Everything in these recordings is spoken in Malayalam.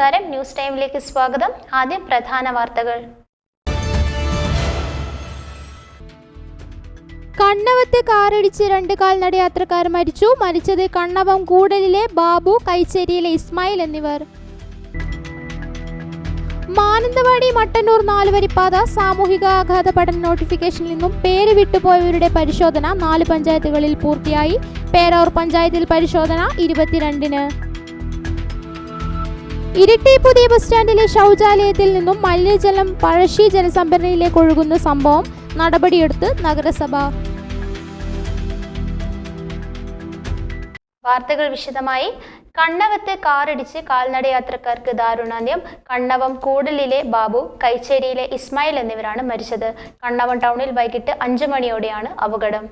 നമസ്കാരം, ന്യൂസ് ടൈമിലേക്ക് സ്വാഗതം. ആദ്യം പ്രധാന വാർത്തകൾ. കണ്ണവത്ത് കാറിടിച്ച് 2 കാൽനടയാത്രക്കാർ മരിച്ചു. മരിച്ചത് കണ്ണവം കൂടലിലെ ബാബു, കൈച്ചേരിയിലെ ഇസ്മായിൽ എന്നിവർ. മാനന്തവാടി മട്ടന്നൂർ 4-വരിപ്പാത സാമൂഹിക ആഘാത പഠന നോട്ടിഫിക്കേഷനിൽ നിന്നും പേര് വിട്ടുപോയവരുടെ പരിശോധന 4 പഞ്ചായത്തുകളിൽ പൂർത്തിയായി. പേരാവൂർ പഞ്ചായത്തിൽ പരിശോധന 22-ന്. ഇരിട്ടി പുതിയ ബസ് സ്റ്റാൻഡിലെ ശൗചാലയത്തിൽ നിന്നും മലിനജലം പഴശ്ശി ജലസംഭരണിയിലേക്ക് ഒഴുകുന്ന സംഭവം നടപടിയെടുത്ത് നഗരസഭ. വാർത്തകൾ വിശദമായി. കണ്ണവത്ത് കാറിടിച്ച് കാൽനടയാത്രക്കാർക്ക് ദാരുണാന്ത്യം. കണ്ണവം കൂടലിലെ ബാബു, കൈച്ചേരിയിലെ ഇസ്മായിൽ എന്നിവരാണ് മരിച്ചത്. കണ്ണവം ടൗണിൽ വൈകിട്ട് 5 മണിയോടെയാണ് അപകടം.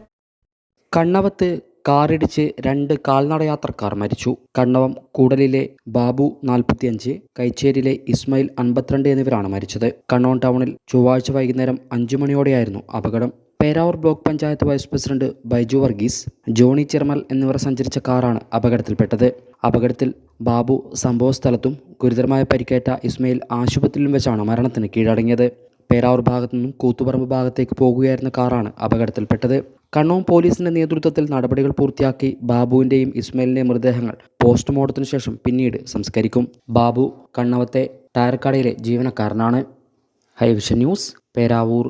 കണ്ണവത്ത് കാറിടിച്ച് 2 കാൽനടയാത്രക്കാർ മരിച്ചു. കണ്ണവം കൂടലിലെ ബാബു 45, കൈച്ചേരിയിലെ ഇസ്മായിൽ 52 എന്നിവരാണ് മരിച്ചത്. കണ്ണവം ടൗണിൽ ചൊവ്വാഴ്ച വൈകുന്നേരം 5 മണിയോടെയായിരുന്നു അപകടം. Peravoor block panchayat vice president Baiju Varghese, Johny Chiramal എന്നിവർ സഞ്ചരിച്ച കാറാണ് അപകടത്തിൽപ്പെട്ടത്. അപകടത്തിൽ ബാബു സംഭവസ്ഥലത്തും ഗുരുതരമായ പരിക്കേറ്റ ഇസ്മായിൽ ആശുപത്രിയിലും വെച്ചാണ് മരണത്തിന് കീഴടങ്ങിയത്. പേരാവൂർ ഭാഗത്തു നിന്നും കൂത്തുപറമ്പ് ഭാഗത്തേക്ക് പോകുകയായിരുന്ന കാറാണ് അപകടത്തിൽപ്പെട്ടത്. കണ്ണവം പോലീസിന്റെ നേതൃത്വത്തിൽ നടപടികൾ പൂർത്തിയാക്കി ബാബുവിൻ്റെയും ഇസ്മായിലിൻ്റെയും മൃതദേഹങ്ങൾ പോസ്റ്റ്മോർട്ടത്തിന് ശേഷം പിന്നീട് സംസ്കരിക്കും. ബാബു കണ്ണവത്തെ ടയർ കടയിലെ ജീവനക്കാരനാണ്. ഹൈവിഷൻ ന്യൂസ്, പേരാവൂർ.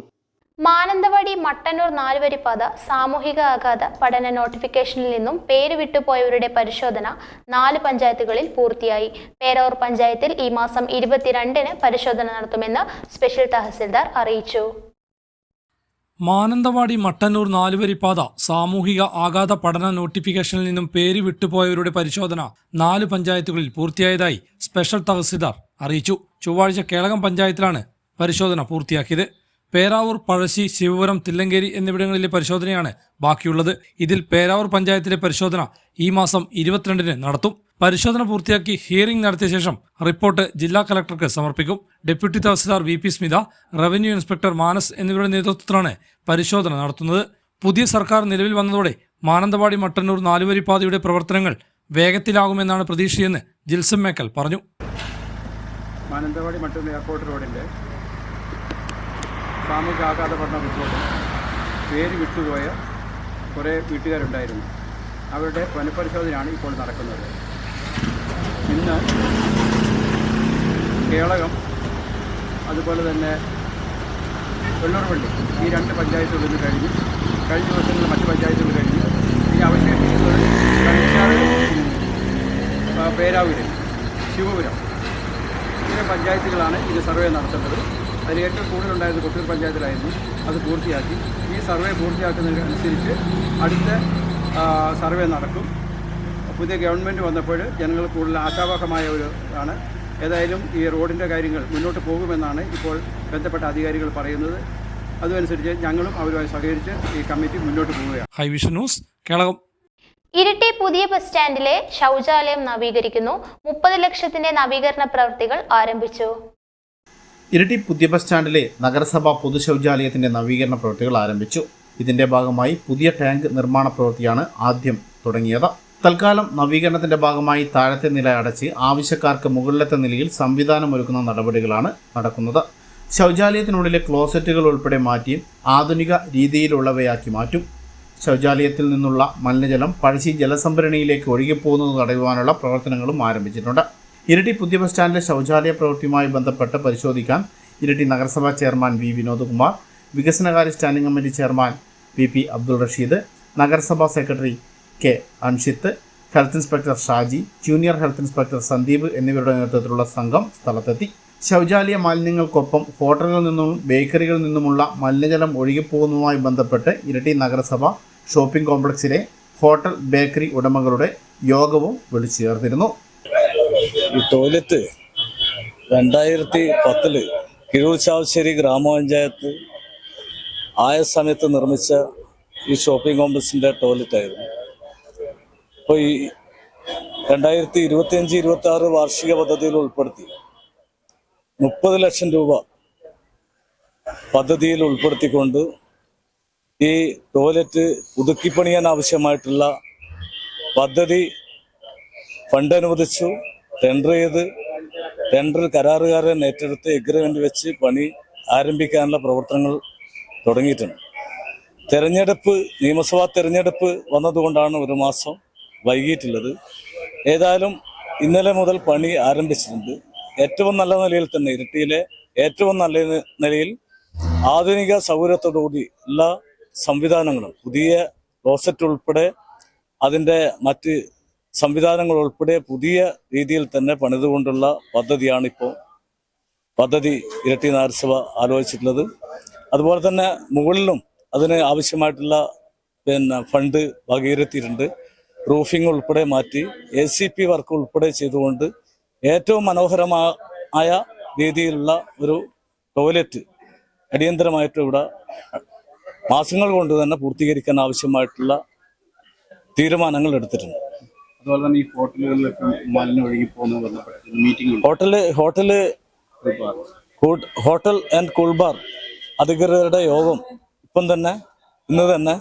മാനന്തവാടി മട്ടന്നൂർ 4-വരിപ്പാത സാമൂഹിക ആഘാത പഠന നോട്ടിഫിക്കേഷനിൽ നിന്നും പേര് വിട്ടുപോയവരുടെ പരിശോധന 4 പഞ്ചായത്തുകളിൽ പൂർത്തിയായി. പേരാവൂർ പഞ്ചായത്തിൽ ഈ മാസം 22-ന് പരിശോധന നടത്തുമെന്ന് സ്പെഷ്യൽ തഹസിൽദാർ അറിയിച്ചു. മാനന്തവാടി മട്ടന്നൂർ 4-വരിപ്പാത സാമൂഹിക ആഘാത പഠന നോട്ടിഫിക്കേഷനിൽ നിന്നും പേര് വിട്ടുപോയവരുടെ പരിശോധന 4 പഞ്ചായത്തുകളിൽ പൂർത്തിയായതായി സ്പെഷ്യൽ തഹസിൽദാർ അറിയിച്ചു. ചൊവ്വാഴ്ച കേളകം പഞ്ചായത്തിലാണ് പരിശോധന പൂർത്തിയാക്കിയത്. പേരാവൂർ, പഴശ്ശി, ശിവപുരം, തില്ലങ്കേരി എന്നിവിടങ്ങളിലെ പരിശോധനയാണ് ബാക്കിയുള്ളത്. ഇതിൽ പേരാവൂർ പഞ്ചായത്തിലെ പരിശോധന ഈ മാസം 22-ന് നടത്തും. പരിശോധന പൂർത്തിയാക്കി ഹിയറിംഗ് നടത്തിയ ശേഷം റിപ്പോർട്ട് ജില്ലാ കളക്ടർക്ക് സമർപ്പിക്കും. Deputy tahsildar V P Smitha, revenue inspector Manas എന്നിവരുടെ നേതൃത്വത്തിലാണ് പരിശോധന നടത്തുന്നത്. പുതിയ സർക്കാർ നിലവിൽ വന്നതോടെ മാനന്തവാടി മട്ടന്നൂർ 4-വരിപ്പാതയുടെ പ്രവർത്തനങ്ങൾ വേഗത്തിലാകുമെന്നാണ് പ്രതീക്ഷയെന്ന് ജിൽസം മേക്കൽ പറഞ്ഞു. മാനന്തവാടി മട്ടന്നൂർ എയർപോർട്ട് റോഡിൻ്റെ സാമൂഹിക ആഘാത പഠന റിപ്പോർട്ടിൽ പേര് വിട്ടുപോയ കുറേ വീട്ടുകാരുണ്ടായിരുന്നു. അവരുടെ പുനഃപരിശോധനയാണ് ഇപ്പോൾ നടക്കുന്നത്. ഇന്ന് കേളകം, അതുപോലെ തന്നെ വെള്ളൂർപള്ളി, ഈ 2 പഞ്ചായത്തുകളിൽ കഴിഞ്ഞ് കഴിഞ്ഞ ദിവസങ്ങളിൽ മറ്റ് പഞ്ചായത്തുകൾ കഴിഞ്ഞ് ഈ അവശേഷിക്കുന്നത് പേരാവൂര്, ശിവപുരം, ഇത്തരം പഞ്ചായത്തുകളാണ് ഇത് സർവേ നടത്തേണ്ടത്. അതിൽ ഏറ്റവും കൂടുതലുണ്ടായിരുന്നത് കൊട്ടൂർ പഞ്ചായത്തിലായിരുന്നു. അത് പൂർത്തിയാക്കി. ഈ സർവേ പൂർത്തിയാക്കുന്നതിനനുസരിച്ച് അടുത്ത സർവേ നടക്കും. പുതിയ ഗവൺമെൻറ് വന്നപ്പോൾ ജനങ്ങൾ കൂടുതൽ ആശാവഹമായ ഒരു ആണ്. ഏതായാലും ഈ റോഡിൻ്റെ കാര്യങ്ങൾ മുന്നോട്ട് പോകുമെന്നാണ് ഇപ്പോൾ ബന്ധപ്പെട്ട അധികാരികൾ പറയുന്നത്. അതനുസരിച്ച് ഞങ്ങളും അവരുമായി സഹകരിച്ച് ഈ കമ്മിറ്റി മുന്നോട്ട് പോവുകയാണ്. ഹൈവിഷൻ ന്യൂസ്, കേളകം. ഇരിട്ടി പുതിയ ബസ് സ്റ്റാൻഡിലെ ശൗചാലയം നവീകരിക്കുന്നു. 30 ലക്ഷത്തിന്റെ നവീകരണ പ്രവൃത്തികൾ ആരംഭിച്ചു. ഇരിട്ടി പുതിയ ബസ് സ്റ്റാൻഡിലെ നഗരസഭ പൊതു ശൗചാലയത്തിന്റെ നവീകരണ പ്രവൃത്തികൾ ആരംഭിച്ചു. ഇതിന്റെ ഭാഗമായി പുതിയ ടാങ്ക് നിർമ്മാണ പ്രവൃത്തിയാണ് ആദ്യം തുടങ്ങിയത്. തൽക്കാലം നവീകരണത്തിന്റെ ഭാഗമായി താഴത്തെ നില അടച്ച് ആവശ്യക്കാർക്ക് മുകളിലത്തെ നിലയിൽ സംവിധാനമൊരുക്കുന്ന നടപടികളാണ് നടക്കുന്നത്. ശൗചാലയത്തിനുള്ളിലെ ക്ലോസറ്റുകൾ ഉൾപ്പെടെ മാറ്റി ആധുനിക രീതിയിലുള്ളവയാക്കി മാറ്റും. ശൗചാലയത്തിൽ നിന്നുള്ള മലിനജലം പഴശ്ശി ജലസംഭരണിയിലേക്ക് ഒഴുകിപ്പോകുന്നത് തടയുവാനുള്ള പ്രവർത്തനങ്ങളും ആരംഭിച്ചിട്ടുണ്ട്. ഇരിട്ടി പുതിയ ബസ് സ്റ്റാൻഡിലെ ശൗചാലയ പ്രവൃത്തിയുമായി ബന്ധപ്പെട്ട് പരിശോധിക്കാൻ ഇരിട്ടി നഗരസഭാ ചെയർമാൻ വി വിനോദ്കുമാർ, വികസനകാര്യ standing committee chairman P Abdul Rashid, നഗരസഭാ secretary K Anshith, health inspector Shaji, junior health inspector Sandeep എന്നിവരുടെ നേതൃത്വത്തിലുള്ള സംഘം സ്ഥലത്തെത്തി. ശൗചാലയ മാലിന്യങ്ങൾക്കൊപ്പം ഹോട്ടലുകളിൽ നിന്നും ബേക്കറികളിൽ നിന്നുമുള്ള മലിനജലം ഒഴുകിപ്പോകുന്നതുമായി ബന്ധപ്പെട്ട് ഇരിട്ടി നഗരസഭ ഷോപ്പിംഗ് കോംപ്ലക്സിലെ ഹോട്ടൽ ബേക്കറി ഉടമകളുടെ യോഗവും വിളിച്ചു ചേർത്തിരുന്നു. ഈ ടോയ്ലറ്റ് 2010 കിഴൂർ ചാവശ്ശേരി ഗ്രാമപഞ്ചായത്ത് ആയ സമയത്ത് നിർമ്മിച്ച ഈ ഷോപ്പിംഗ് കോംപ്ലക്സിൻ്റെ ടോയ്ലറ്റായിരുന്നു. ഇപ്പോൾ ഈ 2025-26 വാർഷിക പദ്ധതിയിൽ ഉൾപ്പെടുത്തി 30 ലക്ഷം രൂപ പദ്ധതിയിൽ ഉൾപ്പെടുത്തിക്കൊണ്ട് ഈ ടോയ്ലറ്റ് പുതുക്കിപ്പണിയാൻ ആവശ്യമായിട്ടുള്ള പദ്ധതി ഫണ്ട് അനുവദിച്ചു, ടെൻഡർ ചെയ്ത് ടെൻഡർ കരാറുകാരൻ ഏറ്റെടുത്ത് എഗ്രിമെന്റ് വെച്ച് പണി ആരംഭിക്കാനുള്ള പ്രവർത്തനങ്ങൾ തുടങ്ങിയിട്ടുണ്ട്. നിയമസഭാ തെരഞ്ഞെടുപ്പ് വന്നതുകൊണ്ടാണ് ഒരു മാസം വൈകിയിട്ടുള്ളത്. ഏതായാലും ഇന്നലെ മുതൽ പണി ആരംഭിച്ചിട്ടുണ്ട്. ഏറ്റവും നല്ല നിലയിൽ തന്നെ ഇരിട്ടിയിലെ ഏറ്റവും നല്ല നിലയിൽ ആധുനിക സൗകര്യത്തോടുകൂടി എല്ലാ സംവിധാനങ്ങളും പുതിയ ക്ലോസറ്റ് ഉൾപ്പെടെ അതിൻ്റെ മറ്റ് സംവിധാനങ്ങൾ ഉൾപ്പെടെ പുതിയ രീതിയിൽ തന്നെ പണിതുകൊണ്ടുള്ള പദ്ധതി ഇരട്ടി നഗരസഭ ആലോചിച്ചിട്ടുള്ളത്. അതുപോലെ തന്നെ മുകളിലും അതിന് ആവശ്യമായിട്ടുള്ള ഫണ്ട് വകയിരുത്തിയിട്ടുണ്ട്. റൂഫിംഗ് ഉൾപ്പെടെ മാറ്റി ACP വർക്ക് ഉൾപ്പെടെ ചെയ്തുകൊണ്ട് ഏറ്റവും മനോഹരമായ രീതിയിലുള്ള ഒരു ടോയ്ലറ്റ് അടിയന്തരമായിട്ട് ഇവിടെ മാസങ്ങൾ കൊണ്ട് തന്നെ പൂർത്തീകരിക്കാൻ ആവശ്യമായിട്ടുള്ള തീരുമാനങ്ങൾ എടുത്തിട്ടുണ്ട്. അതുപോലെ തന്നെ ഈ ഹോട്ടലുകളിലൊക്കെ മാലിന്യം ഒഴുകി പോകുന്ന മീറ്റിംഗ് ഹോട്ടൽ ആൻഡ് കൂൾബാർ അധികൃതരുടെ യോഗം ഇന്ന് തന്നെ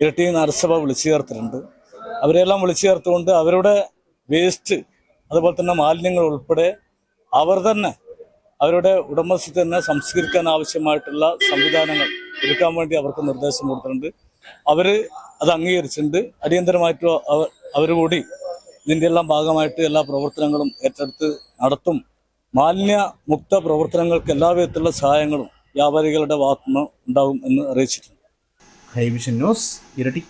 ഇരട്ടി നഗരസഭ വിളിച്ചു ചേർത്തിട്ടുണ്ട്. അവരെല്ലാം വിളിച്ചു ചേർത്തുകൊണ്ട് അവരുടെ വേസ്റ്റ് അതുപോലെ തന്നെ മാലിന്യങ്ങൾ ഉൾപ്പെടെ അവരുടെ ഉടമസ്ഥ തന്നെ സംസ്കരിക്കാൻ ആവശ്യമായിട്ടുള്ള സംവിധാനങ്ങൾ എടുക്കാൻ വേണ്ടി അവർക്ക് നിർദ്ദേശം കൊടുത്തിട്ടുണ്ട്. അവർ അത് അംഗീകരിച്ചിട്ടുണ്ട്. അടിയന്തരമായിട്ട് അവർ കൂടി ഇതിൻ്റെ എല്ലാം ഭാഗമായിട്ട് എല്ലാ പ്രവർത്തനങ്ങളും ഏറ്റെടുത്ത് നടത്തും. മാലിന്യമുക്ത പ്രവർത്തനങ്ങൾക്ക് എല്ലാ വിധത്തിലുള്ള സഹായങ്ങളും വ്യാപാരികളുടെ ഭാഗത്തുനിന്ന് ഉണ്ടാകും എന്ന് അറിയിച്ചിട്ടുണ്ട്. ഹൈവിഷൻ ന്യൂസ് ഇരട്ടി.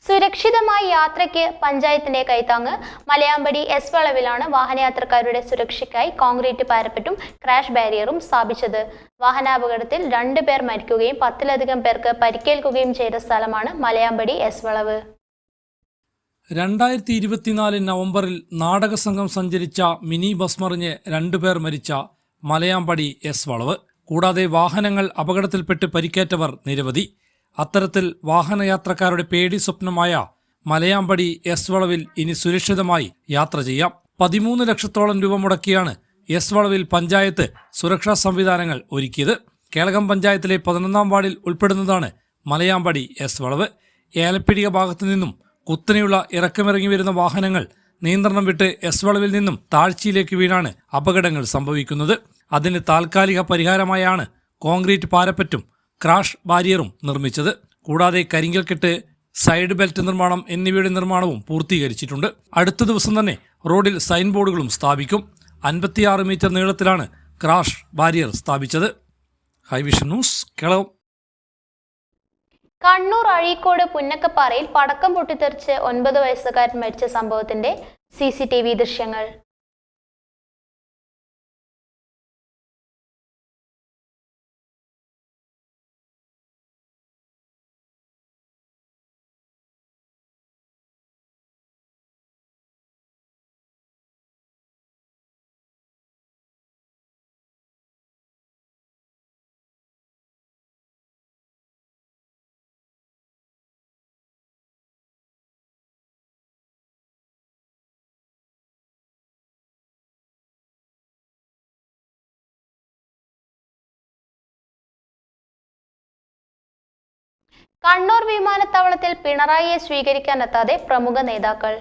സുരക്ഷിതമായ യാത്രയ്ക്ക് പഞ്ചായത്തിന്റെ കൈത്താങ്ങ്. മലയാമ്പടി എസ് വളവിലാണ് വാഹനയാത്രക്കാരുടെ സുരക്ഷയ്ക്കായി കോൺക്രീറ്റ് പാരപ്പറ്റും ക്രാഷ് ബാരിയറും സ്ഥാപിച്ചത്. വാഹനാപകടത്തിൽ 2 പേർ മരിക്കുകയും 10-ലധികം പേർക്ക് പരിക്കേൽക്കുകയും ചെയ്ത സ്ഥലമാണ് മലയാമ്പടി എസ് വളവ്. 2024 നവംബറിൽ നാടകസംഘം സഞ്ചരിച്ച മിനി ബസ് മറിഞ്ഞ് 2 പേർ മരിച്ച മലയാമ്പടി എസ് വളവ്. കൂടാതെ വാഹനങ്ങൾ അപകടത്തിൽപ്പെട്ട് പരിക്കേറ്റവർ നിരവധി. അത്തരത്തിൽ വാഹനയാത്രക്കാരുടെ പേടി സ്വപ്നമായ മലയാമ്പടി എസ് വളവിൽ ഇനി സുരക്ഷിതമായി യാത്ര ചെയ്യാം. 13 ലക്ഷത്തോളം രൂപ മുടക്കിയാണ് എസ് വളവിൽ പഞ്ചായത്ത് സുരക്ഷാ സംവിധാനങ്ങൾ ഒരുക്കിയത്. കേളകം പഞ്ചായത്തിലെ 11-ാം വാർഡിൽ ഉൾപ്പെടുന്നതാണ് മലയാമ്പടി എസ് വളവ്. ഏലപ്പിടിക ഭാഗത്തു നിന്നും കുത്തനെയുള്ള ഇറക്കമിറങ്ങി വരുന്ന വാഹനങ്ങൾ നിയന്ത്രണം വിട്ട് എസ് വളവിൽ നിന്നും താഴ്ചയിലേക്ക് വീണാണ് അപകടങ്ങൾ സംഭവിക്കുന്നത്. അതിന് താൽക്കാലിക പരിഹാരമായാണ് കോൺക്രീറ്റ് പാരപ്പറ്റും ക്രാഷ് ബാരിയറും നിർമ്മിച്ചത്. കൂടാതെ കരിങ്കൽക്കെട്ട്, സൈഡ് ബെൽറ്റ് നിർമ്മാണം എന്നിവയുടെ നിർമ്മാണവും പൂർത്തീകരിച്ചിട്ടുണ്ട്. അടുത്ത ദിവസം തന്നെ റോഡിൽ സൈൻ ബോർഡുകളും സ്ഥാപിക്കും. 56 മീറ്റർ നീളത്തിലാണ് ക്രാഷ് ബാരിയർ സ്ഥാപിച്ചത്. ഹൈവിഷൻ ന്യൂസ്, കേളകം. കണ്ണൂർ അഴീക്കോട് പുന്നക്കപ്പാറയിൽ പടക്കം പൊട്ടിത്തെറിച്ച് 9 വയസ്സുകാരൻ മരിച്ച സംഭവത്തിന്റെ CCTV ദൃശ്യങ്ങൾ. കണ്ണൂർ വിമാനത്താവളത്തിൽ പിണറായിയെ സ്വീകരിക്കാനെത്താതെ പ്രമുഖ നേതാക്കൾ.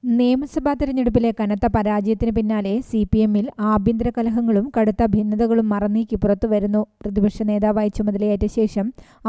നിയമസഭാ തെരഞ്ഞെടുപ്പിലെ കനത്ത പരാജയത്തിന് പിന്നാലെ CPM-ൽ ആഭ്യന്തര കലഹങ്ങളും കടുത്ത ഭിന്നതകളും മറനീക്കി പുറത്തുവരുന്നു. പ്രതിപക്ഷ നേതാവായി ചുമതലയേറ്റ ശേഷം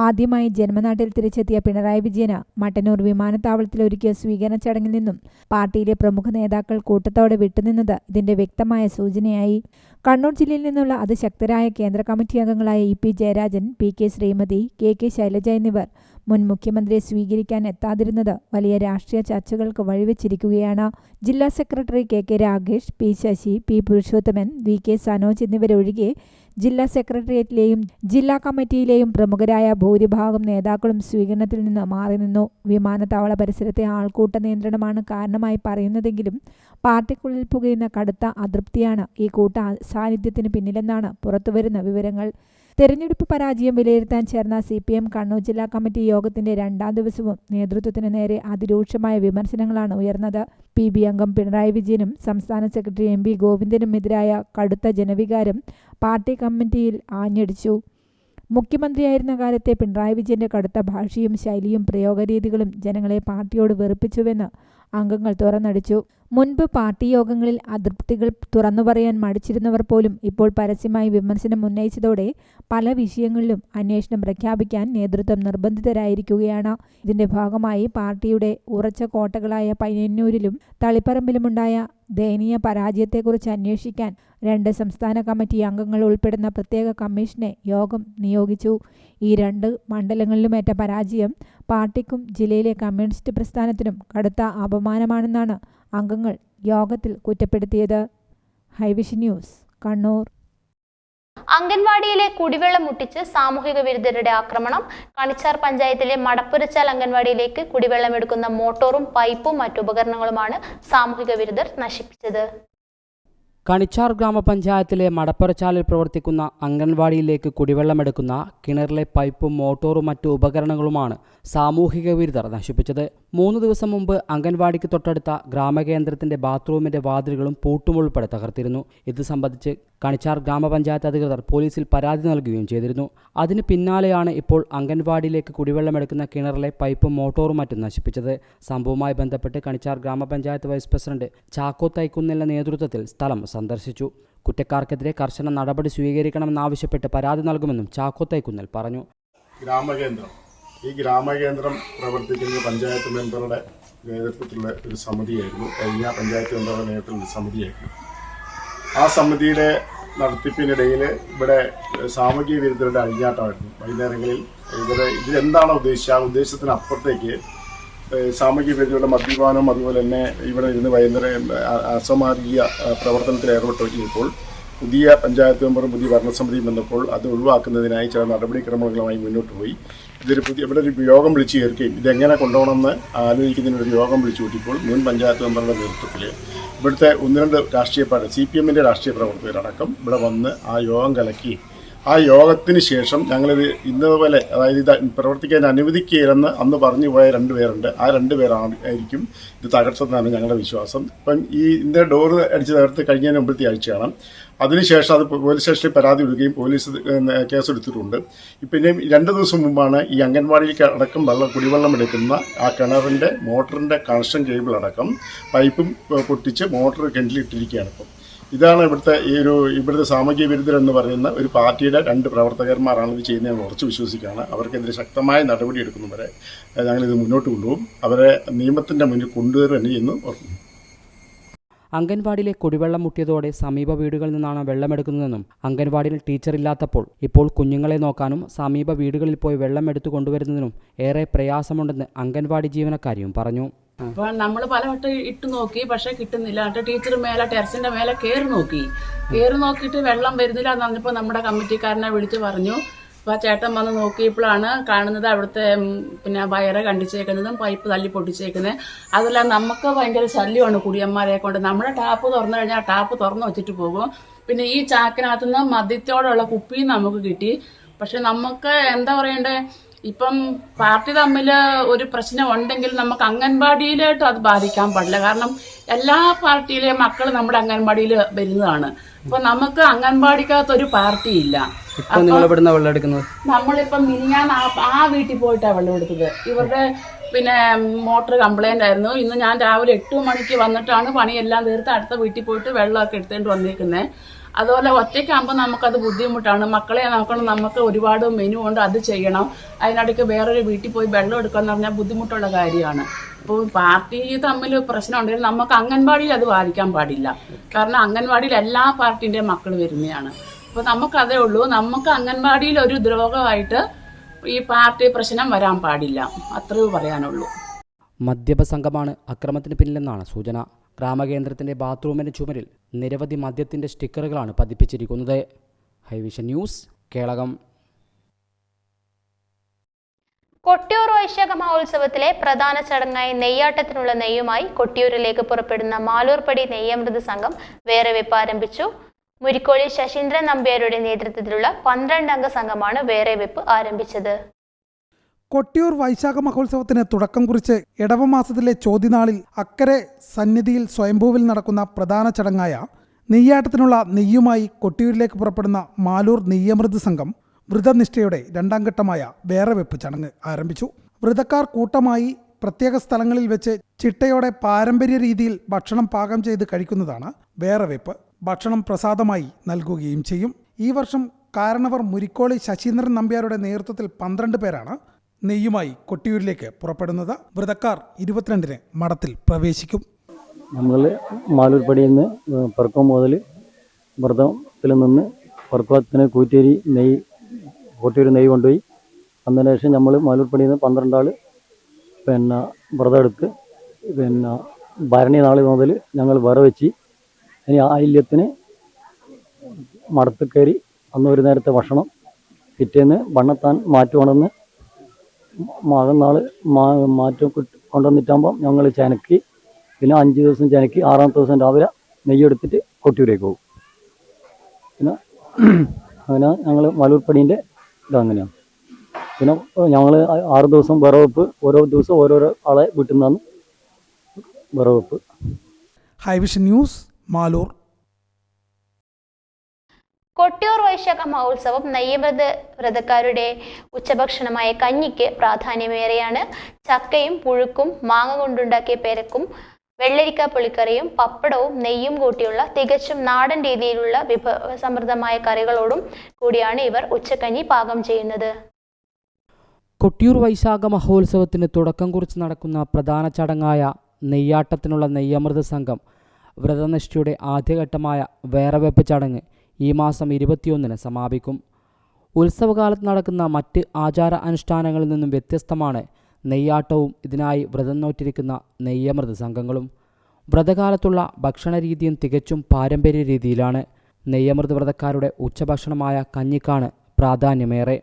ആദ്യമായി ജന്മനാട്ടിൽ തിരിച്ചെത്തിയ പിണറായി വിജയന് മട്ടന്നൂർ വിമാനത്താവളത്തിൽ ഒരുക്കിയ സ്വീകരണ ചടങ്ങിൽ നിന്നും പാർട്ടിയിലെ പ്രമുഖ നേതാക്കൾ കൂട്ടത്തോടെ വിട്ടുനിന്നത് ഇതിന്റെ വ്യക്തമായ സൂചനയായി. കണ്ണൂർ ജില്ലയിൽ നിന്നുള്ള അതിശക്തരായ കേന്ദ്ര കമ്മിറ്റി അംഗങ്ങളായ EP Jayarajan, PK Shrimati, KK Shailaja എന്നിവർ മുൻ മുഖ്യമന്ത്രിയെ സ്വീകരിക്കാൻ എത്താതിരുന്നത് വലിയ രാഷ്ട്രീയ ചർച്ചകൾക്ക് വഴിവെച്ചിരിക്കുകയാണ്. ജില്ലാ secretary KK Ragesh, P Sasi, P Purushothaman, VK Sanoj എന്നിവരൊഴികെ ജില്ലാ സെക്രട്ടേറിയറ്റിലെയും ജില്ലാ കമ്മിറ്റിയിലെയും പ്രമുഖരായ ഭൂരിഭാഗം നേതാക്കളും സ്വീകരണത്തിൽ നിന്ന് മാറി നിന്നു. വിമാനത്താവള പരിസരത്തെ ആൾക്കൂട്ട നിയന്ത്രണമാണ് കാരണമായി പറയുന്നതെങ്കിലും പാർട്ടിക്കുള്ളിൽ പുകയുന്ന കടുത്ത അതൃപ്തിയാണ് ഈ കൂട്ട സാന്നിധ്യത്തിന് പിന്നിലെന്നാണ് പുറത്തുവരുന്ന വിവരങ്ങൾ. തെരഞ്ഞെടുപ്പ് പരാജയം വിലയിരുത്താൻ ചേർന്ന CPM കണ്ണൂർ ജില്ലാ കമ്മിറ്റി യോഗത്തിന്റെ 2ാം ദിവസവും നേതൃത്വത്തിന് നേരെ അതിരൂക്ഷമായ വിമർശനങ്ങളാണ് ഉയർന്നത്. PB അംഗം പിണറായി വിജയനും സംസ്ഥാന സെക്രട്ടറി MB ഗോവിന്ദനും എതിരായ കടുത്ത ജനവികാരം പാർട്ടി കമ്മിറ്റിയിൽ ആഞ്ഞടിച്ചു. മുഖ്യമന്ത്രിയായിരുന്ന കാലത്തെ പിണറായി വിജയന്റെ കടുത്ത ഭാഷയും ശൈലിയും പ്രയോഗരീതികളും ജനങ്ങളെ പാർട്ടിയോട് വെറുപ്പിച്ചുവെന്ന് അംഗങ്ങൾ തുറന്നടിച്ചു. മുൻപ് പാർട്ടി യോഗങ്ങളിൽ അതൃപ്തികൾ തുറന്നു പറയാൻ മടിച്ചിരുന്നവർ പോലും ഇപ്പോൾ പരസ്യമായി വിമർശനം ഉന്നയിച്ചതോടെ പല വിഷയങ്ങളിലും അന്വേഷണം പ്രഖ്യാപിക്കാൻ നേതൃത്വം നിർബന്ധിതരായിരിക്കുകയാണ്. ഇതിന്റെ ഭാഗമായി പാർട്ടിയുടെ ഉറച്ച കോട്ടകളായ പയ്യന്നൂരിലും തളിപ്പറമ്പിലുമുണ്ടായ ദയനീയ പരാജയത്തെക്കുറിച്ച് അന്വേഷിക്കാൻ 2 സംസ്ഥാന കമ്മിറ്റി അംഗങ്ങൾ ഉൾപ്പെടുന്ന പ്രത്യേക കമ്മീഷനെ യോഗം നിയോഗിച്ചു. ഈ 2 മണ്ഡലങ്ങളിലുമേറ്റ പരാജയം പാർട്ടിക്കും ജില്ലയിലെ കമ്മ്യൂണിസ്റ്റ് പ്രസ്ഥാനത്തിനും കടുത്ത അപമാനമാണെന്നാണ് അംഗങ്ങൾ യോഗത്തിൽ കുറ്റപ്പെടുത്തിയത്. ഹൈവിഷൻ ന്യൂസ്, കണ്ണൂർ. അംഗൻവാടിയിലെ കുടിവെള്ളം മുട്ടിച്ച് സാമൂഹിക വിരുദ്ധരുടെ ആക്രമണം. കണിച്ചാർ പഞ്ചായത്തിലെ മടപ്പുരച്ചാൽ അംഗൻവാടിയിലേക്ക് കുടിവെള്ളം എടുക്കുന്ന മോട്ടോറും പൈപ്പും മറ്റു ഉപകരണങ്ങളുമാണ് സാമൂഹിക വിരുദ്ധർ നശിപ്പിച്ചത്. കണിച്ചാർ ഗ്രാമപഞ്ചായത്തിലെ മടപ്പുരച്ചാലിൽ പ്രവർത്തിക്കുന്ന അംഗൻവാടിയിലേക്ക് കുടിവെള്ളമെടുക്കുന്ന കിണറിലെ പൈപ്പും മോട്ടോറും മറ്റു ഉപകരണങ്ങളുമാണ് സാമൂഹിക വിരുദ്ധർ നശിപ്പിച്ചത്. 3 ദിവസം മുമ്പ് അംഗൻവാടിക്ക് തൊട്ടടുത്ത ഗ്രാമകേന്ദ്രത്തിന്റെ ബാത്റൂമിന്റെ വാതിലുകളും പൂട്ടും ഉൾപ്പെടെ തകർത്തിരുന്നു. ഇത് സംബന്ധിച്ച് കണിച്ചാർ ഗ്രാമപഞ്ചായത്ത് അധികൃതർ പോലീസിൽ പരാതി നൽകുകയും ചെയ്തിരുന്നു. അതിന് പിന്നാലെയാണ് ഇപ്പോൾ അംഗൻവാടിയിലേക്ക് കുടിവെള്ളമെടുക്കുന്ന കിണറിലെ പൈപ്പും മോട്ടോറും മറ്റും നശിപ്പിച്ചത്. സംഭവവുമായി ബന്ധപ്പെട്ട് കണിച്ചാർ ഗ്രാമപഞ്ചായത്ത് വൈസ് പ്രസിഡന്റ് ചാക്കോ തൈക്കുന്നിലിന്റെ നേതൃത്വത്തിൽ സ്ഥലം സന്ദർശിച്ചു. കുറ്റക്കാർക്കെതിരെ കർശന നടപടി സ്വീകരിക്കണമെന്നാവശ്യപ്പെട്ട് പരാതി നൽകുമെന്നും ചാക്കോ തൈക്കുന്നിൽ പറഞ്ഞു. ഈ ഗ്രാമകേന്ദ്രം പ്രവർത്തിക്കുന്ന പഞ്ചായത്ത് മെമ്പറുടെ നേതൃത്വത്തിലുള്ള ഒരു സമിതിയായിരുന്നു. കഴിഞ്ഞ പഞ്ചായത്ത് മെമ്പറുടെ നേതൃത്വത്തിലുള്ള സമിതിയായിരുന്നു. ആ സമിതിയുടെ നടത്തിപ്പിനിടയിൽ ഇവിടെ സാമൂഹിക വിരുദ്ധരുടെ അഴിഞ്ഞാട്ടമായിരുന്നു. വൈകുന്നേരങ്ങളിൽ ഇതിലെന്താണോ ഉദ്ദേശിച്ചത് ആ ഉദ്ദേശത്തിനപ്പുറത്തേക്ക് സാമൂഹിക വിരുദ്ധരുടെ മദ്യപാനം, അതുപോലെ തന്നെ ഇവിടെ ഇരുന്ന് വൈകുന്നേരം അസാമാജിക പ്രവർത്തനത്തിൽ ഏർപ്പെട്ട് കഴിഞ്ഞപ്പോൾ പുതിയ പഞ്ചായത്ത് മെമ്പറും പുതിയ ഭരണസമിതിയും വന്നപ്പോൾ അത് ഒഴിവാക്കുന്നതിനായി ചില നടപടിക്രമങ്ങളുമായി മുന്നോട്ട് പോയി. ഇവിടെ ഒരു യോഗം വിളിച്ചു ചേർക്കുകയും ഇതെങ്ങനെ കൊണ്ടുപോകണമെന്ന് ആലോചിക്കുന്നതിനൊരു യോഗം വിളിച്ചു കൂട്ടിയപ്പോൾ മുൻ പഞ്ചായത്ത് മെമ്പറുടെ നേതൃത്വത്തിൽ ഇവിടുത്തെ 1-2 രാഷ്ട്രീയ പാർട്ടി CPMന്റെ രാഷ്ട്രീയ പ്രവർത്തകരടക്കം ഇവിടെ വന്ന് ആ യോഗം കലക്കി. ആ യോഗത്തിന് ശേഷം ഞങ്ങളിത് ഇന്നതുപോലെ, അതായത് ഇത് പ്രവർത്തിക്കാൻ അനുവദിക്കുകയില്ലെന്ന് അന്ന് പറഞ്ഞു പോയ 2 പേരുണ്ട്. ആ 2 പേരായിരിക്കും ഇത് തകർത്തതെന്നാണ് ഞങ്ങളുടെ വിശ്വാസം. ഇപ്പം ഇതിൻ്റെ ഡോറ് അടിച്ച് തകർത്ത് കഴിഞ്ഞതിന് മുമ്പത്തെ ആഴ്ചയാണ്. അതിനുശേഷം അത് പോലീസ് സ്റ്റേഷനിൽ പരാതി വിടുകയും പോലീസ് കേസെടുത്തിട്ടുണ്ട്. പിന്നെ 2 ദിവസം മുമ്പാണ് ഈ അംഗൻവാടിയിലേക്ക് അടക്കം കുടിവെള്ളം എടുക്കുന്ന ആ കിണറിൻ്റെ മോട്ടറിൻ്റെ കണക്ഷൻ കേബിൾ അടക്കം പൈപ്പും പൊട്ടിച്ച് മോട്ടർ കിണറ്റിലിട്ടിരിക്കുകയാണ്. ഇപ്പം ഇതാണ് ഇവിടുത്തെ സാമൂഹിക വിരുദ്ധർ എന്ന് പറയുന്ന ഒരു പാർട്ടിയുടെ 2 പ്രവർത്തകന്മാരാണ് ഇത് ചെയ്യുന്നതെന്ന് ഉറച്ചു വിശ്വസിക്കുകയാണ്. അവർക്കെതിരെ ശക്തമായ നടപടി എടുക്കുന്നവരെ ഞങ്ങളിത് മുന്നോട്ട് കൊണ്ടുപോകും. അവരെ നിയമത്തിൻ്റെ മുന്നിൽ കൊണ്ടുവരും എന്ന് ഓർക്കുന്നു. അംഗൻവാടിയിലെ കുടിവെള്ളം മുട്ടിയതോടെ സമീപ വീടുകളിൽ നിന്നാണ് വെള്ളമെടുക്കുന്നതെന്നും അംഗൻവാടിയിൽ ടീച്ചറില്ലാത്തപ്പോൾ ഇപ്പോൾ കുഞ്ഞുങ്ങളെ നോക്കാനും സമീപ വീടുകളിൽ പോയി വെള്ളം എടുത്തു കൊണ്ടുവരുന്നതിനും ഏറെ പ്രയാസമുണ്ടെന്ന് അംഗൻവാടി ജീവനക്കാരിയും പറഞ്ഞു. അപ്പോൾ നമ്മൾ പലവട്ടം ഇട്ട് നോക്കി, പക്ഷെ കിട്ടുന്നില്ല. എന്നിട്ട് ടീച്ചർ ടെറസിന്റെ മേലെ കയറി നോക്കിയിട്ട് വെള്ളം വരുന്നില്ല എന്ന് പറഞ്ഞപ്പോൾ നമ്മുടെ കമ്മിറ്റിക്കാരനെ വിളിച്ച് പറഞ്ഞു. അപ്പോൾ ആ ചേട്ടൻ വന്ന് നോക്കിയപ്പോഴാണ് കാണുന്നത് അവിടുത്തെ വയറ് കണ്ടിച്ചേക്കുന്നതും പൈപ്പ് തല്ലി പൊട്ടിച്ചേക്കുന്നത്. അതെല്ലാം നമുക്ക് ഭയങ്കര ശല്യമാണ് കുടിയന്മാരെ കൊണ്ട്. നമ്മുടെ ടാപ്പ് തുറന്നു കഴിഞ്ഞാൽ ടാപ്പ് തുറന്നു വെച്ചിട്ട് പോകും. പിന്നെ ഈ ചാക്കിനകത്തുനിന്ന് മദ്യത്തോടുള്ള കുപ്പിയും നമുക്ക് കിട്ടി. പക്ഷെ നമുക്ക് എന്താ പറയണ്ടേ, ഇപ്പം പാർട്ടി തമ്മിൽ ഒരു പ്രശ്നം ഉണ്ടെങ്കിൽ നമുക്ക് അംഗൻവാടിയിലായിട്ട് അത് ബാധിക്കാൻ പാടില്ല. കാരണം എല്ലാ പാർട്ടിയിലെയും മക്കൾ നമ്മുടെ അംഗൻവാടിയിൽ വരുന്നതാണ്. അപ്പൊ നമുക്ക് അംഗൻവാടിക്കകത്ത് ഒരു പാർട്ടി ഇല്ല. നമ്മളിപ്പം മിനിഞ്ഞാന്ന് ആ വീട്ടിൽ പോയിട്ടാണ് വെള്ളം എടുത്തത്. ഇവരുടെ മോട്ടർ കംപ്ലൈന്റ് ആയിരുന്നു. ഇന്ന് ഞാൻ രാവിലെ 8 മണിക്ക് വന്നിട്ടാണ് പണിയെല്ലാം തീർത്ത് അടുത്ത വീട്ടിൽ പോയിട്ട് വെള്ളമൊക്കെ എടുത്തുകൊണ്ട് വന്നിരിക്കുന്നത്. അതുപോലെ ഒറ്റയ്ക്കാകുമ്പോൾ നമുക്കത് ബുദ്ധിമുട്ടാണ്. മക്കളെ നോക്കണം, നമുക്ക് ഒരുപാട് മെനു ഉണ്ട്, അത് ചെയ്യണം. അതിനിടയ്ക്ക് വേറൊരു വീട്ടിൽ പോയി വെള്ളം എടുക്കുക എന്ന് പറഞ്ഞാൽ ബുദ്ധിമുട്ടുള്ള കാര്യമാണ്. അപ്പോൾ പാർട്ടി തമ്മിൽ പ്രശ്നം ഉണ്ടെങ്കിൽ നമുക്ക് അംഗൻവാടിയിൽ അത് ബാധിക്കാൻ പാടില്ല. കാരണം അംഗൻവാടിയിൽ എല്ലാ പാർട്ടിൻ്റെയും മക്കൾ വരുന്നതാണ്. അപ്പോൾ നമുക്കതേ ഉള്ളൂ, നമുക്ക് അംഗൻവാടിയിൽ ഒരു ദ്രോഹമായിട്ട് ഈ പാർട്ടി പ്രശ്നം വരാൻ പാടില്ല, അത്രയേ പറയാനുള്ളൂ. മദ്യപ സംഘമാണ് അക്രമത്തിന് പിന്നിലെന്നാണ് സൂചന. ഗ്രാമകേന്ദ്രത്തിന്റെ ബാത്റൂമിന്റെ ചുമരിൽ നിരവധി മദ്യത്തിന്റെ സ്റ്റിക്കറുകളാണ് പതിപ്പിച്ചിരിക്കുന്നത്. ഹൈവിഷൻ ന്യൂസ്, കേളകം. കൊട്ടിയൂർ വൈശാഖ മഹോത്സവത്തിലെ പ്രധാന ചടങ്ങായി നെയ്യാട്ടത്തിനുള്ള നെയ്യുമായി കൊട്ടിയൂരിലേക്ക് പുറപ്പെടുന്ന മാലൂർപ്പടി നെയ്യമൃത് സംഘം വേറെ വെപ്പ് ആരംഭിച്ചു. മുരിക്കോളി ശശീന്ദ്രൻ നമ്പ്യാരുടെ നേതൃത്വത്തിലുള്ള 12 അംഗ സംഘമാണ് വേറെ വെപ്പ് ആരംഭിച്ചത്. കൊട്ടിയൂർ വൈശാഖ മഹോത്സവത്തിന് തുടക്കം കുറിച്ച് ഇടവമാസത്തിലെ ചോദ്യനാളിൽ അക്കരെ സന്നിധിയിൽ സ്വയംഭൂവിൽ നടക്കുന്ന പ്രധാന ചടങ്ങായ നെയ്യാട്ടത്തിനുള്ള നെയ്യുമായി കൊട്ടിയൂരിലേക്ക് പുറപ്പെടുന്ന മാലൂർ നെയ്യമൃത് സംഘം വ്രതനിഷ്ഠയുടെ 2ാം ഘട്ടമായ വേറെ വെപ്പ് ചടങ്ങ് ആരംഭിച്ചു. വ്രതക്കാർ കൂട്ടമായി പ്രത്യേക സ്ഥലങ്ങളിൽ വെച്ച് ചിട്ടയോടെ പാരമ്പര്യ രീതിയിൽ ഭക്ഷണം പാകം ചെയ്ത് കഴിക്കുന്നതാണ് വേറെ വെപ്പ്. ഭക്ഷണം പ്രസാദമായി നൽകുകയും ചെയ്യും. ഈ വർഷം കാരണവർ മുരിക്കോളി ശശീന്ദ്രൻ നമ്പ്യാരുടെ നേതൃത്വത്തിൽ 12 പേരാണ് നെയ്യുമായി കൊട്ടിയൂരിലേക്ക് പുറപ്പെടുന്നത്. വ്രതക്കാർ 22-ന് മഠത്തിൽ പ്രവേശിക്കും. നമ്മൾ മാലൂർപ്പടിയിൽ നിന്ന് പറക്കം മുതൽ വ്രതത്തിൽ നിന്ന് പറക്കത്തിന് കൂറ്റേരി നെയ്യ് കൊട്ടിയൂർ നെയ്യ് കൊണ്ടുപോയി. അതിന് ശേഷം നമ്മൾ മാലൂർപ്പടിയിൽ നിന്ന് 12 ആൾ വ്രതം എടുത്ത് ഭരണി നാൾ മുതൽ ഞങ്ങൾ വെച്ച് ഇനി ആയില്യത്തിന് മടത്ത് കയറി അന്ന് ഒരു നേരത്തെ ഭക്ഷണം പിറ്റേന്ന് വണ്ണത്താൻ മാറ്റുകൊണ്ടെന്ന് മകന്നാൾ മാറ്റം കൊണ്ടുവന്നിട്ടാകുമ്പം ഞങ്ങൾ ചനക്കി പിന്നെ 5 ദിവസം ചനക്കി 6ാമത്തെ ദിവസം രാവിലെ നെയ്യെടുത്തിട്ട് കൊട്ടിയൂരേക്ക് പോകും. പിന്നെ അങ്ങനെ ഞങ്ങൾ മാലൂർപ്പടീൻ്റെ ഇതങ്ങനെയാണ്. പിന്നെ ഞങ്ങൾ 6 ദിവസം വിറവെപ്പ്, ഓരോ ദിവസം ഓരോരോ ആളെ വീട്ടിൽ നിന്നാണ് വിറവെപ്പ്. ഹൈവിഷൻ ന്യൂസ്, മാലൂർ. കൊട്ടിയൂർ വൈശാഖ മഹോത്സവം വ്രതക്കാരുടെ ഉച്ചഭക്ഷണമായ കഞ്ഞിക്ക് പ്രാധാന്യമേറെയാണ്. ചക്കയും പുഴുക്കും മാങ്ങ കൊണ്ടുണ്ടാക്കിയ പെരക്കും വെള്ളരിക്ക പുളിക്കറിയും പപ്പടവും നെയ്യും കൂട്ടിയുള്ള തികച്ചും നാടൻ രീതിയിലുള്ള വിഭവസമൃദ്ധമായ കറികളോടും കൂടിയാണ് ഇവർ ഉച്ചക്കഞ്ഞി പാകം ചെയ്യുന്നത്. കൊട്ടിയൂർ വൈശാഖ മഹോത്സവത്തിന് തുടക്കം കുറിച്ച് നടക്കുന്ന പ്രധാന ചടങ്ങായ നെയ്യാട്ടത്തിനുള്ള നെയ്യമൃത സംഘം വ്രതനിഷ്ഠയുടെ ആദ്യഘട്ടമായ വേറെവെപ്പ് ചടങ്ങ് ഈ മാസം 21-ന് സമാപിക്കും. ഉത്സവകാലത്ത് നടക്കുന്ന മറ്റ് ആചാര അനുഷ്ഠാനങ്ങളിൽ നിന്നും വ്യത്യസ്തമാണ് നെയ്യാട്ടവും ഇതിനായി വ്രതം നോറ്റിരിക്കുന്ന നെയ്യമൃത സംഘങ്ങളും. വ്രതകാലത്തുള്ള ഭക്ഷണരീതിയും തികച്ചും പാരമ്പര്യ രീതിയിലാണ്. നെയ്യമൃത വ്രതക്കാരുടെ ഉച്ചഭക്ഷണമായ കഞ്ഞിക്കാണ് പ്രാധാന്യമേറെ.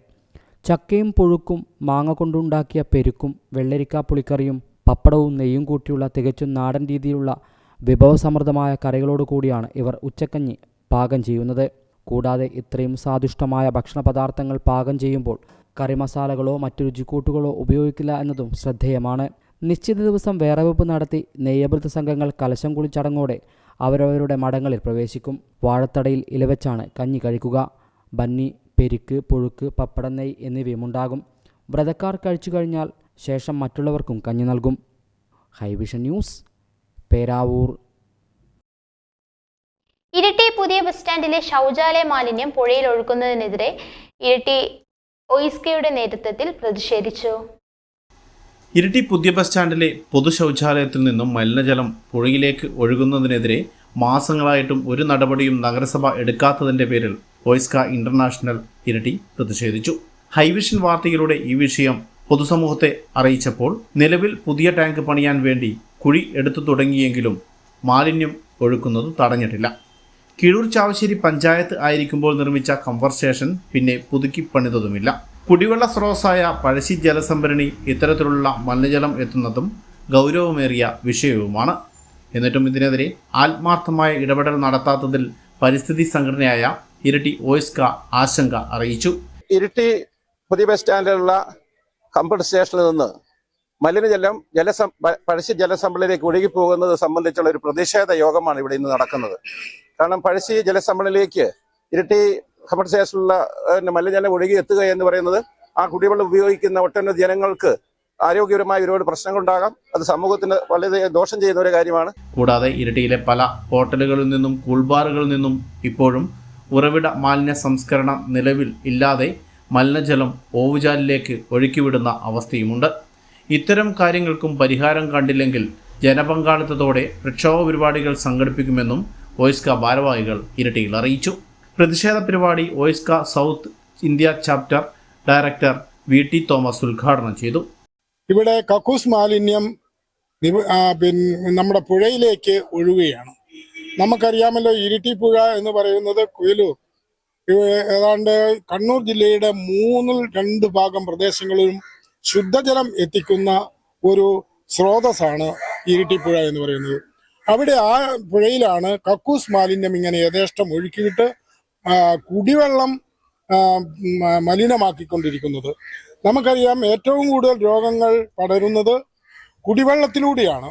ചക്കയും പുഴുക്കും മാങ്ങ കൊണ്ടുണ്ടാക്കിയ പെരുക്കും വെള്ളരിക്ക പുളിക്കറിയും പപ്പടവും നെയ്യും കൂട്ടിയുള്ള തികച്ചും നാടൻ രീതിയിലുള്ള വിഭവസമൃദ്ധമായ കറികളോട് കൂടിയാണ് ഇവർ ഉച്ചക്കഞ്ഞി പാകം ചെയ്യുന്നത്. കൂടാതെ ഇത്രയും സ്വാദിഷ്ടമായ ഭക്ഷണ പദാർത്ഥങ്ങൾ പാകം ചെയ്യുമ്പോൾ കറി മസാലകളോ മറ്റു രുചിക്കൂട്ടുകളോ ഉപയോഗിക്കില്ല എന്നതും ശ്രദ്ധേയമാണ്. നിശ്ചിത ദിവസം വേറെവെപ്പ് നടത്തി നെയ്യമൃത സംഘങ്ങൾ കലശം കുളി ചടങ്ങോടെ അവരവരുടെ മഠങ്ങളിൽ പ്രവേശിക്കും. വാഴത്തടയിൽ ഇലവെച്ചാണ് കഞ്ഞി കഴിക്കുക. ബന്നി, പെരുക്ക്, പുഴുക്ക്, പപ്പടം, നെയ്യ് എന്നിവയുമുണ്ടാകും. വ്രതക്കാർ കഴിച്ചു കഴിഞ്ഞാൽ ശേഷം മറ്റുള്ളവർക്കും കഞ്ഞി നൽകും. ഹൈവിഷൻ ന്യൂസ്, പേരാവൂർ. ഇരിട്ടി പുതിയ ബസ് സ്റ്റാൻഡിലെ ശൗചാലയ മാലിന്യം പുഴയിൽ ഒഴുക്കുന്നതിനെതിരെ ഇരിട്ടി ഒയിസ്കയുടെ നേതൃത്വത്തിൽ പ്രതിഷേധിച്ചു. ഇരിട്ടി പുതിയ ബസ് സ്റ്റാൻഡിലെ പൊതു ശൗചാലയത്തിൽ നിന്നും മലിനജലം പുഴയിലേക്ക് ഒഴുകുന്നതിനെതിരെ മാസങ്ങളായിട്ടും ഒരു നടപടിയും നഗരസഭ എടുക്കാത്തതിൻ്റെ പേരിൽ ഒയിസ്ക ഇന്റർനാഷണൽ ഇരിട്ടി പ്രതിഷേധിച്ചു. ഹൈവിഷൻ വാർത്തയിലൂടെ ഈ വിഷയം പൊതുസമൂഹത്തെ അറിയിച്ചപ്പോൾ നിലവിൽ പുതിയ ടാങ്ക് പണിയാൻ വേണ്ടി കുഴി എടുത്തു തുടങ്ങിയെങ്കിലും മാലിന്യം ഒഴുക്കുന്നത് തടഞ്ഞിട്ടില്ല. കിഴൂർ ചാവശ്ശേരി പഞ്ചായത്ത് ആയിരിക്കുമ്പോൾ നിർമ്മിച്ച കംഫർ സ്റ്റേഷൻ പിന്നെ പുതുക്കി പണിതതുമില്ല. കുടിവെള്ള സ്രോതസ്സായ പഴശ്ശി ജലസംഭരണി ഇത്തരത്തിലുള്ള മലിനജലം എത്തുന്നതും ഗൗരവമേറിയ വിഷയവുമാണ്. എന്നിട്ടും ഇതിനെതിരെ ആത്മാർത്ഥമായ ഇടപെടൽ നടത്താത്തതിൽ പരിസ്ഥിതി സംഘടനയായ ഇരിട്ടി ഒയിസ്ക ആശങ്ക അറിയിച്ചു. ഇരിട്ടി പുതിയ ബസ് സ്റ്റാൻഡിലുള്ള കംഫർ സ്റ്റേഷനിൽ നിന്ന് മലിനജലം പഴശ്ശി ജലസംഭരണിയിലേക്ക് ഒഴുകിപ്പോകുന്നത് സംബന്ധിച്ചുള്ള ഒരു പ്രതിഷേധ യോഗമാണ് ഇവിടെ ഇന്ന് നടക്കുന്നത്. കാരണം പഴശ്ശി ജലസംഭരണിയിലേക്ക് ഇരിട്ടി കംഫർ സ്റ്റേഷനിലുള്ള മലിനജലം ഒഴുകി എത്തുക എന്ന് പറയുന്നത് ആ കുടിവെള്ളം ഉപയോഗിക്കുന്ന ഒട്ടനവധി ജനങ്ങൾക്ക് ആരോഗ്യപരമായ ഒരുപാട് പ്രശ്നങ്ങളുണ്ടാകാം. അത് സമൂഹത്തിന് വളരെ ദോഷം ചെയ്യുന്ന ഒരു കാര്യമാണ്. കൂടാതെ ഇരിട്ടിയിലെ പല ഹോട്ടലുകളിൽ നിന്നും കൂൾബാറുകളിൽ നിന്നും ഇപ്പോഴും ഉറവിട മാലിന്യ സംസ്കരണം നിലവിൽ ഇല്ലാതെ മലിനജലം ഓവുചാലിലേക്ക് ഒഴുക്കിവിടുന്ന അവസ്ഥയുമുണ്ട്. ഇത്തരം കാര്യങ്ങൾക്കും പരിഹാരം കണ്ടില്ലെങ്കിൽ ജനപങ്കാളിത്തത്തോടെ പ്രക്ഷോഭ പരിപാടികൾ സംഘടിപ്പിക്കുമെന്നും ഒയിസ്ക ഭാരവാഹികൾ ഇരിട്ടിയിൽ അറിയിച്ചു. പ്രതിഷേധ പരിപാടി OISCA south India chapter director VT Thomas ഉദ്ഘാടനം ചെയ്തു. ഇവിടെ കക്കൂസ് മാലിന്യം നമ്മുടെ പുഴയിലേക്ക് ഒഴുകുകയാണ്. നമുക്കറിയാമല്ലോ, ഇരിട്ടി പുഴ എന്ന് പറയുന്നത് കുയിലൂർ ഏതാണ്ട് കണ്ണൂർ ജില്ലയുടെ 2 ഭാഗം പ്രദേശങ്ങളിലും ശുദ്ധജലം എത്തിക്കുന്ന ഒരു സ്രോതസ്സാണ് ഇരിട്ടിപ്പുഴ എന്ന് പറയുന്നത്. അവിടെ ആ പുഴയിലാണ് കക്കൂസ് മാലിന്യം ഇങ്ങനെ യഥേഷ്ടം ഒഴുക്കിയിട്ട് കുടിവെള്ളം മലിനമാക്കിക്കൊണ്ടിരിക്കുന്നത്. നമുക്കറിയാം, ഏറ്റവും കൂടുതൽ രോഗങ്ങൾ പടരുന്നത് കുടിവെള്ളത്തിലൂടെയാണ്.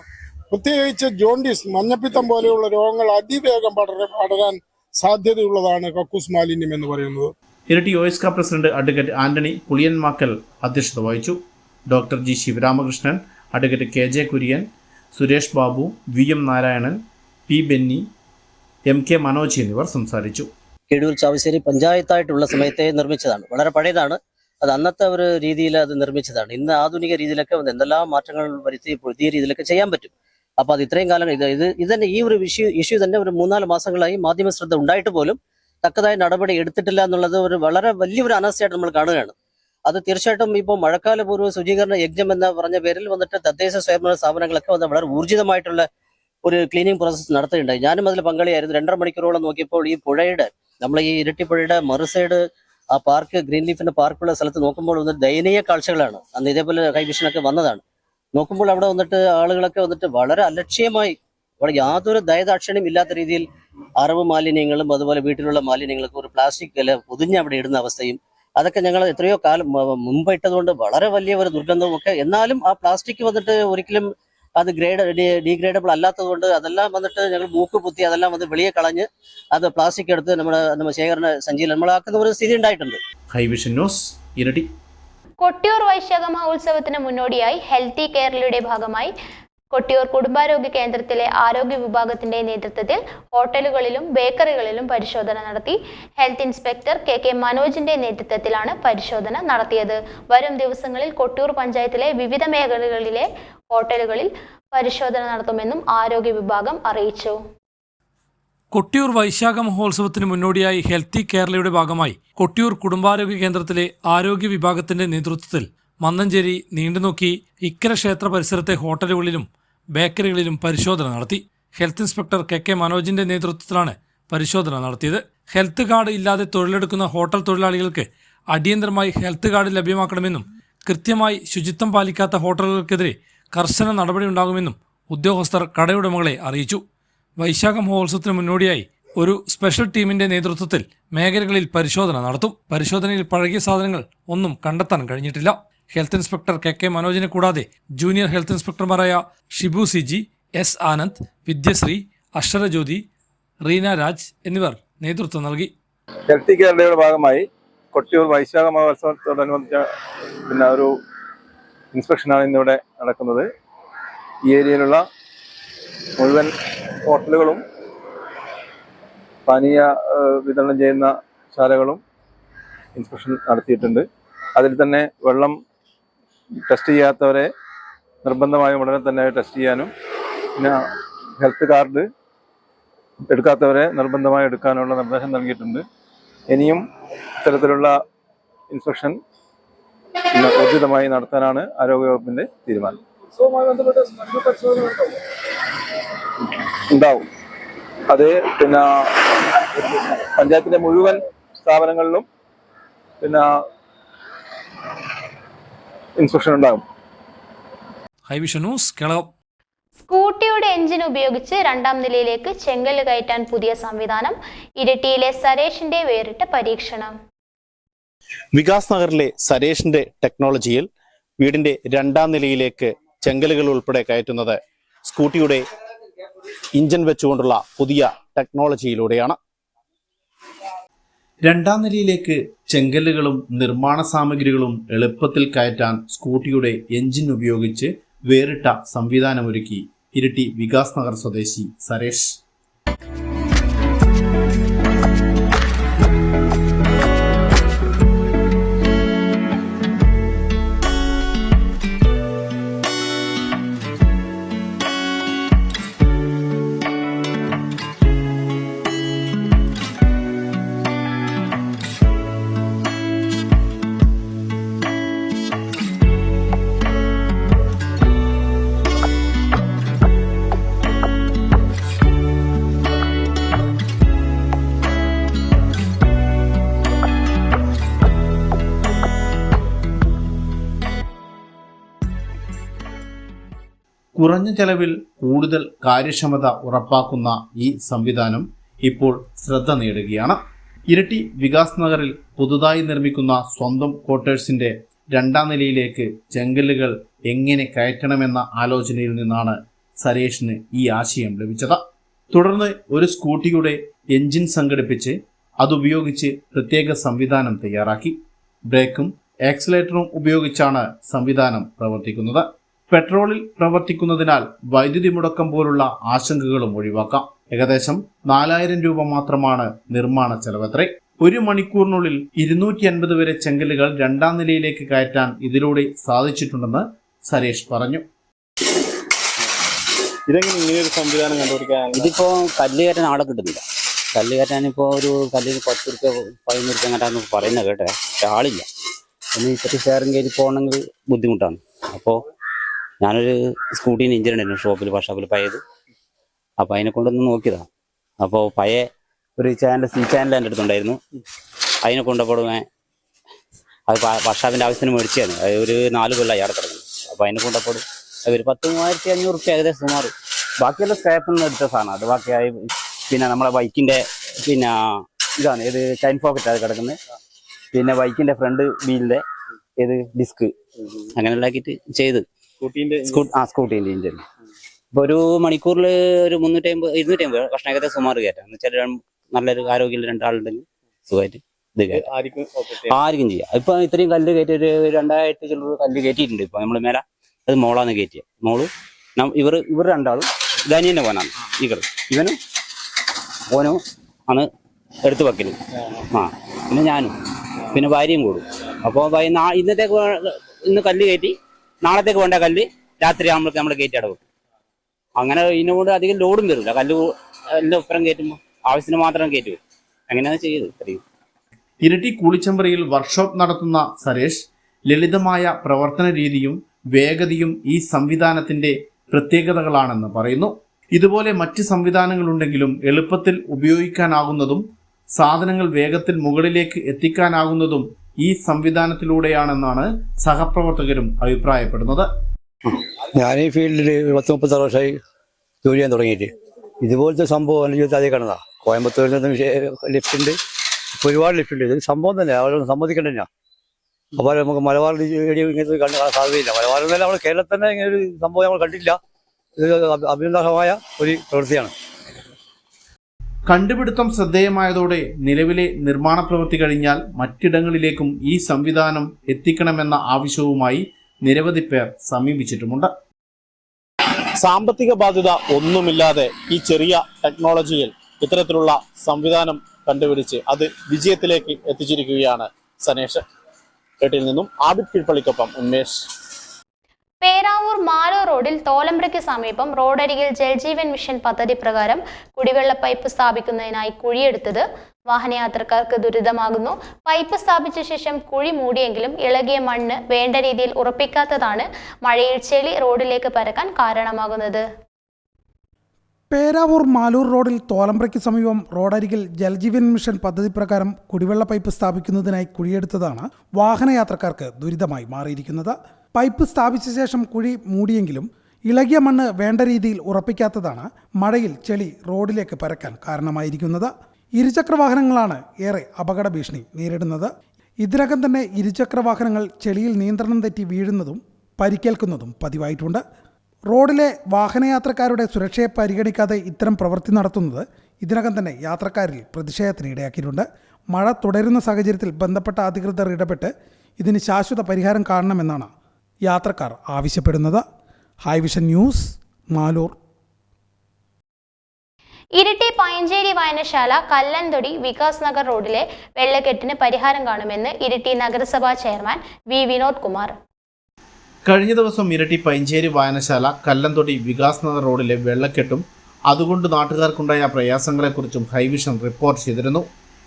പ്രത്യേകിച്ച് ജോണ്ടിസ്, മഞ്ഞപ്പിത്തം പോലെയുള്ള രോഗങ്ങൾ അതിവേഗം പടരാൻ സാധ്യതയുള്ളതാണ് കക്കൂസ് മാലിന്യം എന്ന് പറയുന്നത്. Iritty OISCA president advocate Antony Puliyanmakkal അധ്യക്ഷത വഹിച്ചു. Doctor G. Sivaramakrishnan, advocate KJ Kurian, Suresh Babu, VM Narayanan, P Benny, MK Manoj എന്നിവർ സംസാരിച്ചു. കിഴൂർ ചാവശ്ശേരി പഞ്ചായത്തായിട്ടുള്ള സമയത്തെ നിർമ്മിച്ചതാണ്. വളരെ പഴയതാണ്. അത് അന്നത്തെ ഒരു രീതിയിൽ അത് നിർമ്മിച്ചതാണ്. ഇന്ന് ആധുനിക രീതിയിലൊക്കെ എന്തെല്ലാം മാറ്റങ്ങൾ വരുത്തി പുതിയ രീതിയിലൊക്കെ ചെയ്യാൻ പറ്റും. അപ്പോൾ അത് ഇത്രയും കാലം ഇത് തന്നെ ഈ ഒരു ഇഷ്യൂ തന്നെ ഒരു 3-4 മാസങ്ങളായി മാധ്യമ ശ്രദ്ധ ഉണ്ടായിട്ട് പോലും തക്കതായ നടപടി എടുത്തിട്ടില്ല എന്നുള്ളത് ഒരു വളരെ വലിയൊരു അനാസ്ഥയായിട്ട് നമ്മൾ കാണുകയാണ്. അത് തീർച്ചയായിട്ടും ഇപ്പോൾ മഴക്കാലപൂർവ്വ ശുചീകരണ യജ്ഞം എന്ന പറഞ്ഞ പേരിൽ വന്നിട്ട് തദ്ദേശ സ്വയംഭരണ സ്ഥാപനങ്ങളൊക്കെ വന്ന് വളരെ ഊർജിതമായിട്ടുള്ള ഒരു ക്ലീനിങ് പ്രോസസ്സ് നടത്തുകയുണ്ടായി. ഞാനും അതിൽ പങ്കാളിയായിരുന്നു. 2.5 മണിക്കൂറോളം നോക്കിയപ്പോൾ ഈ പുഴയുടെ, നമ്മൾ ഈ ഇരട്ടിപ്പുഴയുടെ മറുസൈഡ് ആ പാർക്ക്, ഗ്രീൻ ലീഫിന്റെ പാർക്കുള്ള സ്ഥലത്ത് നോക്കുമ്പോൾ വന്നിട്ട് ദയനീയ കാഴ്ചകളാണ്. അന്ന് ഇതേപോലെ ഹൈവിഷനൊക്കെ വന്നതാണ്. നോക്കുമ്പോൾ അവിടെ വന്നിട്ട് ആളുകളൊക്കെ വന്നിട്ട് വളരെ അലക്ഷ്യമായി, യാതൊരു ദയദാക്ഷിണ്യം ഇല്ലാത്ത രീതിയിൽ അറവ് മാലിന്യങ്ങളും അതുപോലെ വീട്ടിലുള്ള മാലിന്യങ്ങളൊക്കെ ഒരു പ്ലാസ്റ്റിക് പൊതിഞ്ഞ് അവിടെ ഇടുന്ന അവസ്ഥയും, അതൊക്കെ ഞങ്ങൾ എത്രയോ കാലം മുമ്പ് ഇട്ടതുകൊണ്ട് വളരെ വലിയ ഒരു ദുർഗന്ധവും ഒക്കെ. എന്നാലും ആ പ്ലാസ്റ്റിക് വന്നിട്ട് ഒരിക്കലും അത് ഡീഗ്രേഡബിൾ അല്ലാത്തതുകൊണ്ട് അതെല്ലാം വന്നിട്ട് ഞങ്ങൾ മൂക്ക് പുത്തി അതെല്ലാം വന്ന് വെളിയെ കളഞ്ഞ് അത് പ്ലാസ്റ്റിക് എടുത്ത് നമ്മുടെ ശേഖരണ സഞ്ചിയിൽ നമ്മളാക്കുന്ന ഒരു സ്ഥിതി ഉണ്ടായിട്ടുണ്ട്. ഹൈവിഷൻ ന്യൂസ്, ഇരട്ടി. കൊട്ടിയൂർ വൈശാഖ മഹോത്സവത്തിന് മുന്നോടിയായി ഹെൽത്തി കേരളയുടെ ഭാഗമായി കൊട്ടിയൂർ കുടുംബാരോഗ്യ കേന്ദ്രത്തിലെ ആരോഗ്യ വിഭാഗത്തിന്റെ നേതൃത്വത്തിൽ ഹോട്ടലുകളിലും ബേക്കറികളിലും പരിശോധന നടത്തി. ഹെൽത്ത് ഇൻസ്പെക്ടർ KK മനോജിന്റെ നേതൃത്വത്തിലാണ് പരിശോധന നടത്തിയത്. വരും ദിവസങ്ങളിൽ കൊട്ടിയൂർ പഞ്ചായത്തിലെ വിവിധ മേഖലകളിലെ ഹോട്ടലുകളിൽ പരിശോധന നടത്തുമെന്നും ആരോഗ്യ വിഭാഗം അറിയിച്ചു. കൊട്ടിയൂർ വൈശാഖ മഹോത്സവത്തിന് മുന്നോടിയായി ഹെൽത്തി കേരളയുടെ ഭാഗമായി കൊട്ടിയൂർ കുടുംബാരോഗ്യ കേന്ദ്രത്തിലെ ആരോഗ്യ വിഭാഗത്തിന്റെ നേതൃത്വത്തിൽ മന്നഞ്ചേരി, നീണ്ടുനോക്കി, ഇക്കര ക്ഷേത്ര പരിസരത്തെ ഹോട്ടലുകളിലും ബേക്കറികളിലും പരിശോധന നടത്തി. ഹെൽത്ത് ഇൻസ്പെക്ടർ KK മനോജിന്റെ നേതൃത്വത്തിലാണ് പരിശോധന നടത്തിയത്. ഹെൽത്ത് കാർഡ് ഇല്ലാതെ തൊഴിലെടുക്കുന്ന ഹോട്ടൽ തൊഴിലാളികൾക്ക് അടിയന്തരമായി ഹെൽത്ത് കാർഡ് ലഭ്യമാക്കണമെന്നും കൃത്യമായി ശുചിത്വം പാലിക്കാത്ത ഹോട്ടലുകൾക്കെതിരെ കർശന നടപടിയുണ്ടാകുമെന്നും ഉദ്യോഗസ്ഥർ കടയുടമകളെ അറിയിച്ചു. വൈശാഖ മഹോത്സവത്തിന് മുന്നോടിയായി ഒരു സ്പെഷ്യൽ ടീമിന്റെ നേതൃത്വത്തിൽ മേഖലകളിൽ പരിശോധന നടത്തും. പരിശോധനയിൽ പഴകിയ സാധനങ്ങൾ ഒന്നും കണ്ടെത്താൻ കഴിഞ്ഞിട്ടില്ല. ഹെൽത്ത് ഇൻസ്പെക്ടർ KK മനോജിനെ കൂടാതെ ജൂനിയർ ഹെൽത്ത് ഇൻസ്പെക്ടർമാരായ ഷിബു CG, S ആനന്ദ്, വിദ്യശ്രീ, അക്ഷരജ്യോതി, റീന രാജ് എന്നിവർ നേതൃത്വം നൽകി. ഹെൽത്തി കേരളയുടെ ഭാഗമായി കൊട്ടിയൂർ വൈശാഖ മഹോത്സവത്തോടനുബന്ധിച്ച ഒരു ഇൻസ്പെക്ഷനാണ് ഇന്നിവിടെ നടക്കുന്നത്. ഈ ഏരിയയിലുള്ള മുഴുവൻ ഹോട്ടലുകളും പാനീയ വിതരണം ചെയ്യുന്ന ശാലകളും ഇൻസ്പെക്ഷൻ നടത്തിയിട്ടുണ്ട്. അതിൽ തന്നെ വെള്ളം ടെസ്റ്റ് ചെയ്യാത്തവരെ നിർബന്ധമായും ഉടനെ തന്നെ ടെസ്റ്റ് ചെയ്യാനും, പിന്നെ ഹെൽത്ത് കാർഡ് എടുക്കാത്തവരെ നിർബന്ധമായി എടുക്കാനുള്ള നിർദ്ദേശം നൽകിയിട്ടുണ്ട്. ഇനിയും ഇത്തരത്തിലുള്ള ഇൻസ്പെക്ഷൻ ഉചിതമായി നടത്താനാണ് ആരോഗ്യവകുപ്പിന്റെ തീരുമാനം. ഉണ്ടാവും. അത് പിന്നെ പഞ്ചായത്തിന്റെ മുഴുവൻ സ്ഥാപനങ്ങളിലും ഇൻസ്പെക്ഷൻ ഉണ്ടാകും. ഹൈവിഷൻ ന്യൂസ്, കേരളം. സ്കൂട്ടിയുടെ എഞ്ചിൻ ഉപയോഗിച്ച് 2ാം നിലയിലേക്ക് ചെങ്കല്ല് കയറ്റാൻ പുതിയ സംവിധാനം. ഇരിട്ടിയിലെ സരേഷിന്റെ വേറിട്ട പരീക്ഷണം. വികാസ് നഗറിലെ സരേഷിന്റെ ടെക്നോളജിയിൽ വീടിന്റെ 2ാം നിലയിലേക്ക് ചെങ്കലുകൾ ഉൾപ്പെടെ കയറ്റുന്നത് സ്കൂട്ടിയുടെ ഇഞ്ചൻ വെച്ചുകൊണ്ടുള്ള പുതിയ ടെക്നോളജിയിലൂടെയാണ്. 2ാം നിലയിലേക്ക് ചെങ്കല്ലുകളും നിർമ്മാണ സാമഗ്രികളും എളുപ്പത്തിൽ കയറ്റാൻ സ്കൂട്ടിയുടെ എഞ്ചിൻ ഉപയോഗിച്ച് വേറിട്ട സംവിധാനമൊരുക്കി ഇരിട്ടി വികാസ് നഗർ സ്വദേശി സരേഷ്. കുറഞ്ഞ ചെലവിൽ കൂടുതൽ കാര്യക്ഷമത ഉറപ്പാക്കുന്ന ഈ സംവിധാനം ഇപ്പോൾ ശ്രദ്ധ നേടുകയാണ്. ഇരിട്ടി വികാസ് നഗറിൽ പുതുതായി നിർമ്മിക്കുന്ന സ്വന്തം ക്വാർട്ടേഴ്സിന്റെ 2ാം നിലയിലേക്ക് ചെങ്കല്ലുകൾ എങ്ങനെ കയറ്റണമെന്ന ആലോചനയിൽ നിന്നാണ് സരേഷിന് ഈ ആശയം ലഭിച്ചത്. തുടർന്ന് ഒരു സ്കൂട്ടിയുടെ എഞ്ചിൻ സംഘടിപ്പിച്ച് അതുപയോഗിച്ച് പ്രത്യേക സംവിധാനം തയ്യാറാക്കി. ബ്രേക്കും ആക്സിലേറ്ററും ഉപയോഗിച്ചാണ് സംവിധാനം പ്രവർത്തിക്കുന്നത്. പെട്രോളിൽ പ്രവർത്തിക്കുന്നതിനാൽ വൈദ്യുതി മുടക്കം പോലുള്ള ആശങ്കകളും ഒഴിവാക്കാം. ഏകദേശം 4000 രൂപ മാത്രമാണ് നിർമ്മാണ ചെലവത്രേ. 1 മണിക്കൂറിനുള്ളിൽ 250 വരെ ചെങ്കലുകൾ 2ാം നിലയിലേക്ക് കയറ്റാൻ ഇതിലൂടെ സാധിച്ചിട്ടുണ്ടെന്ന് സരേഷ് പറഞ്ഞു. ഇതെങ്ങനെ ഇങ്ങനെയൊരു സംവിധാനം കണ്ടുപിടിക്കാൻ? ഇതിപ്പോ കല്ല് കയറ്റാൻ ആളെ കിട്ടുന്നില്ല. കല്ല് കയറ്റാനിപ്പോ ഒരു കല്ലിന് 10 രൂപ 15 രൂപ കയറ്റാന്ന് പറയുന്നത് കേട്ടെ, പക്ഷെ ആളില്ല. പിന്നെ ഇത്തിരി ഷെയറും കയറി പോകണമെങ്കിൽ ബുദ്ധിമുട്ടാണ്. അപ്പോൾ ഞാനൊരു സ്കൂട്ടീന് ഇഞ്ചിൻ ഉണ്ടായിരുന്നു ഷോപ്പിൽ, വർഷോപ്പിൽ പഴയത്. അപ്പോൾ അതിനെ കൊണ്ടൊന്ന് നോക്കിയതാണ്. അപ്പോൾ പഴയ ഒരു സി ചാനൽ എൻ്റെ അടുത്തുണ്ടായിരുന്നു. അതിനെ കൊണ്ടപ്പോഴും അത് വർഷാപ്പിൻ്റെ ആവശ്യത്തിന് മേടിച്ചാണ്. അത് ഒരു 4 കൊല്ലമായി അവിടെ കിടക്കുന്നത്. അപ്പോൾ അതിനെ കൊണ്ടപ്പോൾ ഒരു 10,500 റുപ്യ ഏകദേശം സുമാറ്. ബാക്കിയെല്ലാം സ്ക്രാപ്പിൽ നിന്ന് എടുത്ത സാധനം. അത് ബാക്കിയായി പിന്നെ നമ്മളെ ബൈക്കിൻ്റെ പിന്നെ ഇതാണ് ഇത് ചൈൻ പോക്കറ്റ് അത് കിടക്കുന്നത്. പിന്നെ ബൈക്കിൻ്റെ ഫ്രണ്ട് വീലിൻ്റെ ഇത് ഡിസ്ക് അങ്ങനെ ഉണ്ടാക്കിയിട്ട് ചെയ്ത് സ്കൂട്ടീൻ്റെ ഇഞ്ചിൻ. ഇപ്പോൾ ഒരു മണിക്കൂറിൽ ഒരു 350-250 കഷ്ണം ഏകദേശം സുമാറ് കയറ്റാം. എന്ന് വെച്ചാൽ നല്ലൊരു ആരോഗ്യമുള്ള 2 ആളുണ്ടെങ്കിൽ സുഖമായിട്ട് ഇത് കയറ്റാം, ആർക്കും ചെയ്യാം. ഇപ്പം ഇത്രയും കല്ല് കയറ്റി ഒരു 2000 ചില്ലറ കല്ല് കയറ്റിയിട്ടുണ്ട്. ഇപ്പം നമ്മൾ മേലെ അത് മോളാന്ന് കയറ്റിയ മോള് ഇവർ 2 ആളും ധനിയൻ്റെ പോനാണ് ഈ കളി. ഇവനും ഓനും ആണ് എടുത്തു വെക്കല്. പിന്നെ ഞാനും പിന്നെ ഭാര്യയും കൂടും. അപ്പോൾ ഇന്നത്തേക്ക് ഇന്ന് കല്ല് കയറ്റി നാളത്തേക്ക് വേണ്ട കല്ല് രാത്രി ആകുമ്പോഴേക്ക് നമ്മൾ കയറ്റി അടവും. അങ്ങനെ ഇതിനോട് അധികം ലോഡും വരില്ല. കല്ല് എല്ലാം ഒപ്പരം കയറ്റുമ്പോൾ ആവശ്യത്തിന് മാത്രം കയറ്റി വരും. അങ്ങനെയാണ് ചെയ്തത്. ഇത്രയും ഇരിട്ടി കൂളിച്ചമ്പറയിൽ വർക്ക്ഷോപ്പ് നടത്തുന്ന സരേഷ് ലളിതമായ പ്രവർത്തന രീതിയും വേഗതയും ഈ സംവിധാനത്തിന്റെ പ്രത്യേകതകളാണെന്ന് പറയുന്നു. ഇതുപോലെ മറ്റ് സംവിധാനങ്ങളുണ്ടെങ്കിലും എളുപ്പത്തിൽ ഉപയോഗിക്കാനാകുന്നതും സാധനങ്ങൾ വേഗത്തിൽ മുകളിലേക്ക് എത്തിക്കാനാകുന്നതും ഈ സംവിധാനത്തിലൂടെയാണെന്നാണ് സഹപ്രവർത്തകരും അഭിപ്രായപ്പെടുന്നത്. ഞാൻ ഈ ഫീൽഡിൽ 10-36 വർഷമായി ജോലി ചെയ്യാൻ തുടങ്ങിയിട്ട് ഇതുപോലത്തെ സംഭവം എൻ്റെ ജീവിതത്തിൽ അതേ കാണുന്നതാണ്. കോയമ്പത്തൂരിൽ നിന്ന് ലിഫ്റ്റ് ഉണ്ട്, ഇപ്പോൾ ഒരുപാട് ലിഫ്റ്റ് ഉണ്ട്. ഇത് സംഭവം തന്നെ അവരൊന്നും സമ്മതിക്കേണ്ട തന്നെയാണ്. അപ്പോൾ നമുക്ക് മലബാർ ഏരിയ ഇങ്ങനത്തെ കാണാൻ സാധ്യതയില്ല. മലബാറിൽ തന്നെ നമ്മൾ കേരളത്തിൽ തന്നെ ഇങ്ങനെ ഒരു സംഭവം നമ്മൾ കണ്ടിട്ടില്ല. ഇത് അഭിനന്ദനമായ ഒരു പ്രവൃത്തിയാണ്. കണ്ടുപിടുത്തം ശ്രദ്ധേയമായതോടെ നിലവിലെ നിർമ്മാണ പ്രവൃത്തി കഴിഞ്ഞാൽ മറ്റിടങ്ങളിലേക്കും ഈ സംവിധാനം എത്തിക്കണമെന്ന ആവശ്യവുമായി നിരവധി പേർ സമീപിച്ചിട്ടുമുണ്ട്. സാമ്പത്തിക ബാധ്യത ഒന്നുമില്ലാതെ ഈ ചെറിയ ടെക്നോളജിയിൽ ഇത്തരത്തിലുള്ള സംവിധാനം കണ്ടുപിടിച്ച് അത് വിജയത്തിലേക്ക് എത്തിച്ചിരിക്കുകയാണ് സനേഷ്. കേട്ടിൽ നിന്നും ആബിദ് കീഴ്പള്ളിക്കൊപ്പം ഉന്മേഷ്. പേരാവൂർ മാലൂർ റോഡിൽ തോലമ്പ്രയ്ക്ക് സമീപം റോഡരികിൽ ജൽജീവൻ മിഷൻ പദ്ധതി പ്രകാരം കുടിവെള്ള പൈപ്പ് സ്ഥാപിക്കുന്നതിനായി കുഴിയെടുത്തത് വാഹനയാത്രക്കാർക്ക് ദുരിതമാകുന്നു. പൈപ്പ് സ്ഥാപിച്ച ശേഷം കുഴി മൂടിയെങ്കിലും ഇളകിയ മണ്ണ് വേണ്ട രീതിയിൽ ഉറപ്പിക്കാത്തതാണ് മഴയിൽ ചെളി റോഡിലേക്ക് പരക്കാൻ കാരണമാകുന്നത്. പേരാവൂർ മാലൂർ റോഡിൽ തോലമ്പ്രയ്ക്ക് സമീപം റോഡരികിൽ ജൽജീവൻ മിഷൻ പദ്ധതി പ്രകാരം കുടിവെള്ള പൈപ്പ് സ്ഥാപിക്കുന്നതിനായി കുഴിയെടുത്തതാണ് വാഹനയാത്രക്കാർക്ക് ദുരിതമായി മാറിയിരിക്കുന്നത്. പൈപ്പ് സ്ഥാപിച്ച ശേഷം കുഴി മൂടിയെങ്കിലും ഇളകിയ മണ്ണ് വേണ്ട രീതിയിൽ ഉറപ്പിക്കാത്തതാണ് മഴയിൽ ചെളി റോഡിലേക്ക് പരക്കാൻ കാരണമായിരിക്കുന്നത്. ഇരുചക്രവാഹനങ്ങളാണ് ഏറെ അപകട ഭീഷണി നേരിടുന്നത്. ഇതിനകം തന്നെ ഇരുചക്രവാഹനങ്ങൾ ചെളിയിൽ നിയന്ത്രണം തെറ്റി വീഴുന്നതും പരിക്കേൽക്കുന്നതും പതിവായിട്ടുണ്ട്. റോഡിലെ വാഹനയാത്രക്കാരുടെ സുരക്ഷയെ പരിഗണിക്കാതെ ഇത്തരം പ്രവൃത്തി നടത്തുന്നത് ഇതിനകം തന്നെ യാത്രക്കാരിൽ പ്രതിഷേധത്തിന് ഇടയാക്കിയിട്ടുണ്ട്. മഴ തുടരുന്ന സാഹചര്യത്തിൽ ബന്ധപ്പെട്ട അധികൃതർ ഇടപെട്ട് ഇതിന് ശാശ്വത പരിഹാരം കാണണമെന്നാണ് യാത്രക്കാർ ആവശ്യപ്പെടുന്നത്. Highvision news, Maloor. ഇരിട്ടി പയഞ്ചേരി വായനശാല കല്ലന്തൊടി വികാസ് നഗർ റോഡിലെ വെള്ളക്കെട്ടിന് പരിഹാരം കാണുമെന്ന് ഇരിട്ടി നഗരസഭാ ചെയർമാൻ വി വിനോദ് കുമാർ. കഴിഞ്ഞ ദിവസം ഇരിട്ടി പയഞ്ചേരി വായനശാല കല്ലന്തൊടി വികാസ് നഗർ റോഡിലെ വെള്ളക്കെട്ടും അതുകൊണ്ട് നാട്ടുകാർക്കുണ്ടായ പ്രയാസങ്ങളെക്കുറിച്ചും ഹൈവിഷൻ റിപ്പോർട്ട് ചെയ്തിരുന്നു.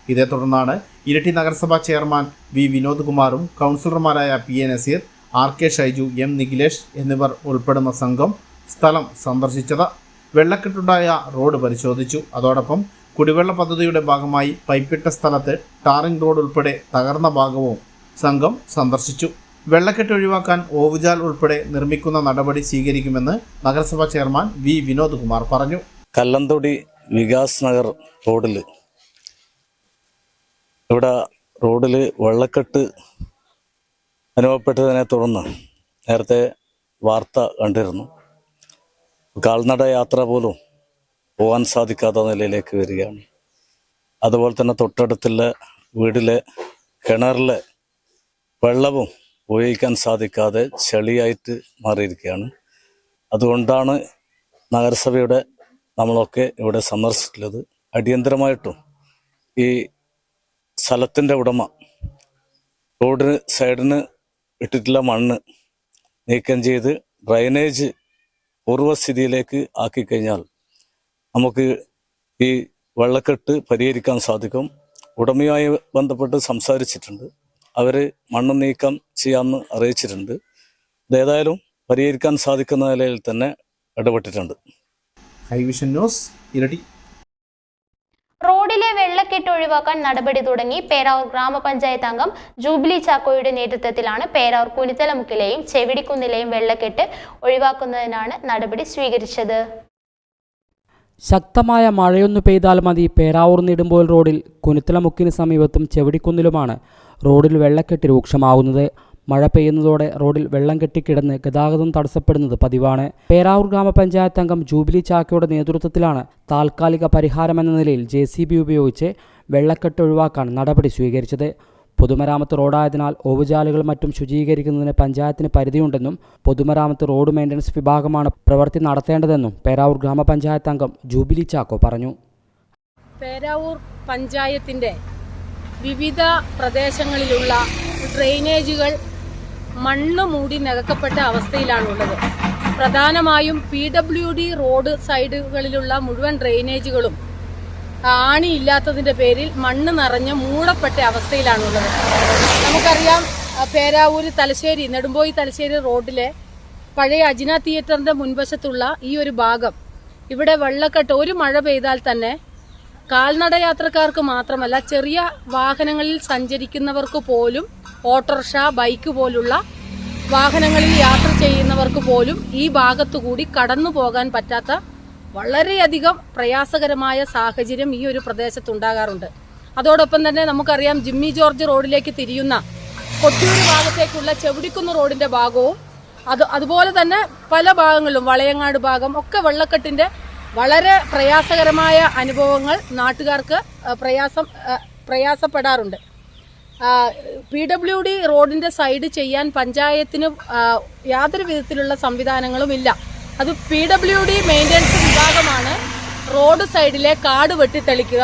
ഇതേ തുടർന്നാണ് ഇരിട്ടി നഗരസഭാ ചെയർമാൻ വി വിനോദ് കുമാറും കൗൺസിലർമാരായ P A Nazeer, R K Shaiju, M Nikhilesh എന്നിവർ ഉൾപ്പെടുന്ന സംഘം സ്ഥലം സന്ദർശിച്ചത്. വെള്ളക്കെട്ടുണ്ടായ റോഡ് പരിശോധിച്ചു. അതോടൊപ്പം കുടിവെള്ള പദ്ധതിയുടെ ഭാഗമായി പൈപ്പിട്ട സ്ഥലത്ത് ടാറിംഗ് റോഡ് ഉൾപ്പെടെ തകർന്ന ഭാഗവും സംഘം സന്ദർശിച്ചു. വെള്ളക്കെട്ട് ഒഴിവാക്കാൻ ഓവുചാൽ ഉൾപ്പെടെ നിർമ്മിക്കുന്ന നടപടി സ്വീകരിക്കുമെന്ന് നഗരസഭാ ചെയർമാൻ വി വിനോദ് കുമാർ പറഞ്ഞു. കല്ലന്തൊടി വികാസ് നഗർ റോഡിൽ ഇവിടെ റോഡിൽ വെള്ളക്കെട്ട് അനുഭവപ്പെട്ടതിനെ തുടർന്ന് നേരത്തെ വാർത്ത കണ്ടിരുന്നു. കാൽനട യാത്ര പോലും പോകാൻ സാധിക്കാത്ത നിലയിലേക്ക് വരികയാണ്. അതുപോലെ തന്നെ തൊട്ടടുത്തുള്ള വീടിലെ കിണറിലെ വെള്ളവും ഉപയോഗിക്കാൻ സാധിക്കാതെ ചെളിയായിട്ട് മാറിയിരിക്കുകയാണ്. അതുകൊണ്ടാണ് നഗരസഭയുടെ നമ്മളൊക്കെ ഇവിടെ സന്ദർശിച്ചിട്ടുള്ളത്. അടിയന്തരമായിട്ടും ഈ സ്ഥലത്തിൻ്റെ ഉടമ റോഡിന് സൈഡിന് ഇട്ടിട്ടുള്ള മണ്ണ് നീക്കം ചെയ്ത് ഡ്രൈനേജ് പൂർവ്വസ്ഥിതിയിലേക്ക് ആക്കിക്കഴിഞ്ഞാൽ നമുക്ക് ഈ വെള്ളക്കെട്ട് പരിഹരിക്കാൻ സാധിക്കും. ഉടമയുമായി ബന്ധപ്പെട്ട് സംസാരിച്ചിട്ടുണ്ട്. അവർ മണ്ണ് നീക്കം ചെയ്യാമെന്ന് അറിയിച്ചിട്ടുണ്ട്. ഇതേതായാലും പരിഹരിക്കാൻ സാധിക്കുന്ന നിലയിൽ തന്നെ ഇടപെട്ടിട്ടുണ്ട്. ഹൈവിഷൻ ന്യൂസ് ഇരട്ടി. റോഡിലെ വെള്ളക്കെട്ട് ഒഴിവാക്കാൻ നടപടി തുടങ്ങി. പേരാവൂർ ഗ്രാമപഞ്ചായത്ത് അംഗം ജൂബിലി ചാക്കോയുടെ നേതൃത്വത്തിലാണ് പേരാവൂർ കുനിത്തലമുക്കിലെയും ചെവിടിക്കുന്നിലെയും വെള്ളക്കെട്ട് ഒഴിവാക്കുന്നതിനാണ് നടപടി സ്വീകരിച്ചത്. ശക്തമായ മഴയൊന്നു പെയ്താൽ മതി പേരാവൂർ നെടുമ്പോൽ റോഡിൽ കുനിത്തലമുക്കിന് സമീപത്തും ചെവിടിക്കുന്നിലുമാണ് റോഡിൽ വെള്ളക്കെട്ട് രൂക്ഷമാകുന്നത്. മഴ പെയ്യുന്നതോടെ റോഡിൽ വെള്ളം കെട്ടിക്കിടന്ന് ഗതാഗതം തടസ്സപ്പെടുന്നത് പതിവാണ്. പേരാവൂർ ഗ്രാമപഞ്ചായത്ത് അംഗം ജൂബിലി ചാക്കോയുടെ നേതൃത്വത്തിലാണ് താൽക്കാലിക പരിഹാരമെന്ന നിലയിൽ JCB ഉപയോഗിച്ച് വെള്ളക്കെട്ട് ഒഴിവാക്കാൻ നടപടി സ്വീകരിച്ചത്. പൊതുമരാമത്ത് റോഡായതിനാൽ ഓവുചാലുകൾ മറ്റും ശുചീകരിക്കുന്നതിന് പഞ്ചായത്തിന് പരിധിയുണ്ടെന്നും പൊതുമരാമത്ത് റോഡ് മെയിൻ്റനൻസ് വിഭാഗമാണ് പ്രവൃത്തി നടത്തേണ്ടതെന്നും പേരാവൂർ ഗ്രാമപഞ്ചായത്ത് അംഗം ജൂബിലി ചാക്കോ പറഞ്ഞു. പേരാവൂർ പഞ്ചായത്തിൻ്റെ വിവിധ പ്രദേശങ്ങളിലുള്ള ഡ്രെയിനേജുകൾ മണ്ണ് മൂടി നികക്കപ്പെട്ട അവസ്ഥയിലാണുള്ളത്. പ്രധാനമായും PWD റോഡ് സൈഡുകളിലുള്ള മുഴുവൻ ഡ്രെയിനേജുകളും ആണിയില്ലാത്തതിൻ്റെ പേരിൽ മണ്ണ് നിറഞ്ഞ് മൂടപ്പെട്ട അവസ്ഥയിലാണുള്ളത്. നമുക്കറിയാം, പേരാവൂര് തലശ്ശേരി നെടുമ്പോയി തലശ്ശേരി റോഡിലെ പഴയ അജിന തിയേറ്ററിൻ്റെ മുൻവശത്തുള്ള ഈ ഒരു ഭാഗം, ഇവിടെ വെള്ളക്കെട്ട് ഒരു മഴ പെയ്താൽ തന്നെ കാൽനട യാത്രക്കാർക്ക് മാത്രമല്ല ചെറിയ വാഹനങ്ങളിൽ സഞ്ചരിക്കുന്നവർക്ക് പോലും, ഓട്ടോറിക്ഷ, ബൈക്ക് പോലുള്ള വാഹനങ്ങളിൽ യാത്ര ചെയ്യുന്നവർക്ക് പോലും ഈ ഭാഗത്തുകൂടി കടന്നു പോകാൻ പറ്റാത്ത വളരെയധികം പ്രയാസകരമായ സാഹചര്യം ഈ ഒരു പ്രദേശത്തുണ്ടാകാറുണ്ട്. അതോടൊപ്പം തന്നെ നമുക്കറിയാം, ജിമ്മി ജോർജ് റോഡിലേക്ക് തിരിയുന്ന കൊട്ടിയൂർ ഭാഗത്തേക്കുള്ള ചെവിടിക്കുന്ന് റോഡിന്റെ ഭാഗവും അതുപോലെ തന്നെ പല ഭാഗങ്ങളിലും വളയങ്ങാട് ഭാഗം ഒക്കെ വെള്ളക്കെട്ടിന്റെ വളരെ പ്രയാസകരമായ അനുഭവങ്ങൾ നാട്ടുകാർക്ക് പ്രയാസപ്പെടാറുണ്ട്. PWD റോഡിന്റെ സൈഡ് ചെയ്യാൻ പഞ്ചായത്തിന് യാതൊരു വിധത്തിലുള്ള സംവിധാനങ്ങളും ഇല്ല. അത് PWD മെയിൻ്റനൻസ് വിഭാഗമാണ് റോഡ് സൈഡിലെ കാട് വെട്ടിത്തെളിക്കുക,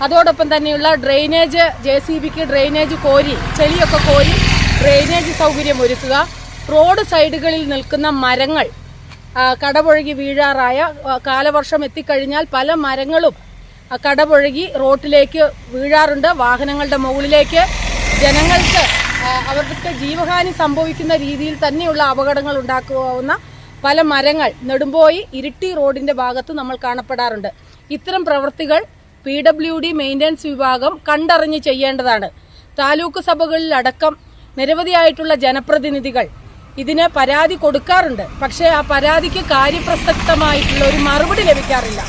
അതോടൊപ്പം തന്നെയുള്ള ഡ്രെയിനേജ് JCBക്ക് ഡ്രെയിനേജ് കോരി ചെളിയൊക്കെ കോരി ഡ്രെയിനേജ് സൗകര്യം ഒരുക്കുക, റോഡ് സൈഡുകളിൽ നിൽക്കുന്ന മരങ്ങൾ കടപുഴകി വീഴാറായ കാലവർഷം എത്തിക്കഴിഞ്ഞാൽ പല മരങ്ങളും കടപുഴകി റോഡിലേക്ക് വീഴാറുണ്ട്. വാഹനങ്ങളുടെ മുകളിലേക്ക് ജനങ്ങൾക്ക് അവർക്ക് ജീവഹാനി സംഭവിക്കുന്ന രീതിയിൽ തന്നെയുള്ള അപകടങ്ങൾ ഉണ്ടാക്കാവുന്ന പല മരങ്ങൾ നെടുമ്പോയി ഇരിട്ടി റോഡിന്റെ ഭാഗത്ത് നമ്മൾ കാണപ്പെടാറുണ്ട്. ഇത്തരം പ്രവൃത്തികൾ PWD മെയിൻ്റനൻസ് വിഭാഗം കണ്ടറിഞ്ഞ് ചെയ്യേണ്ടതാണ്. താലൂക്ക് സഭകളിലടക്കം നിരവധിയായിട്ടുള്ള ജനപ്രതിനിധികൾ ഇതിന് പരാതി കൊടുക്കാറുണ്ട്. പക്ഷേ ആ പരാതിക്ക് കാര്യപ്രസക്തമായിട്ടുള്ള ഒരു മറുപടി ലഭിക്കാറില്ല.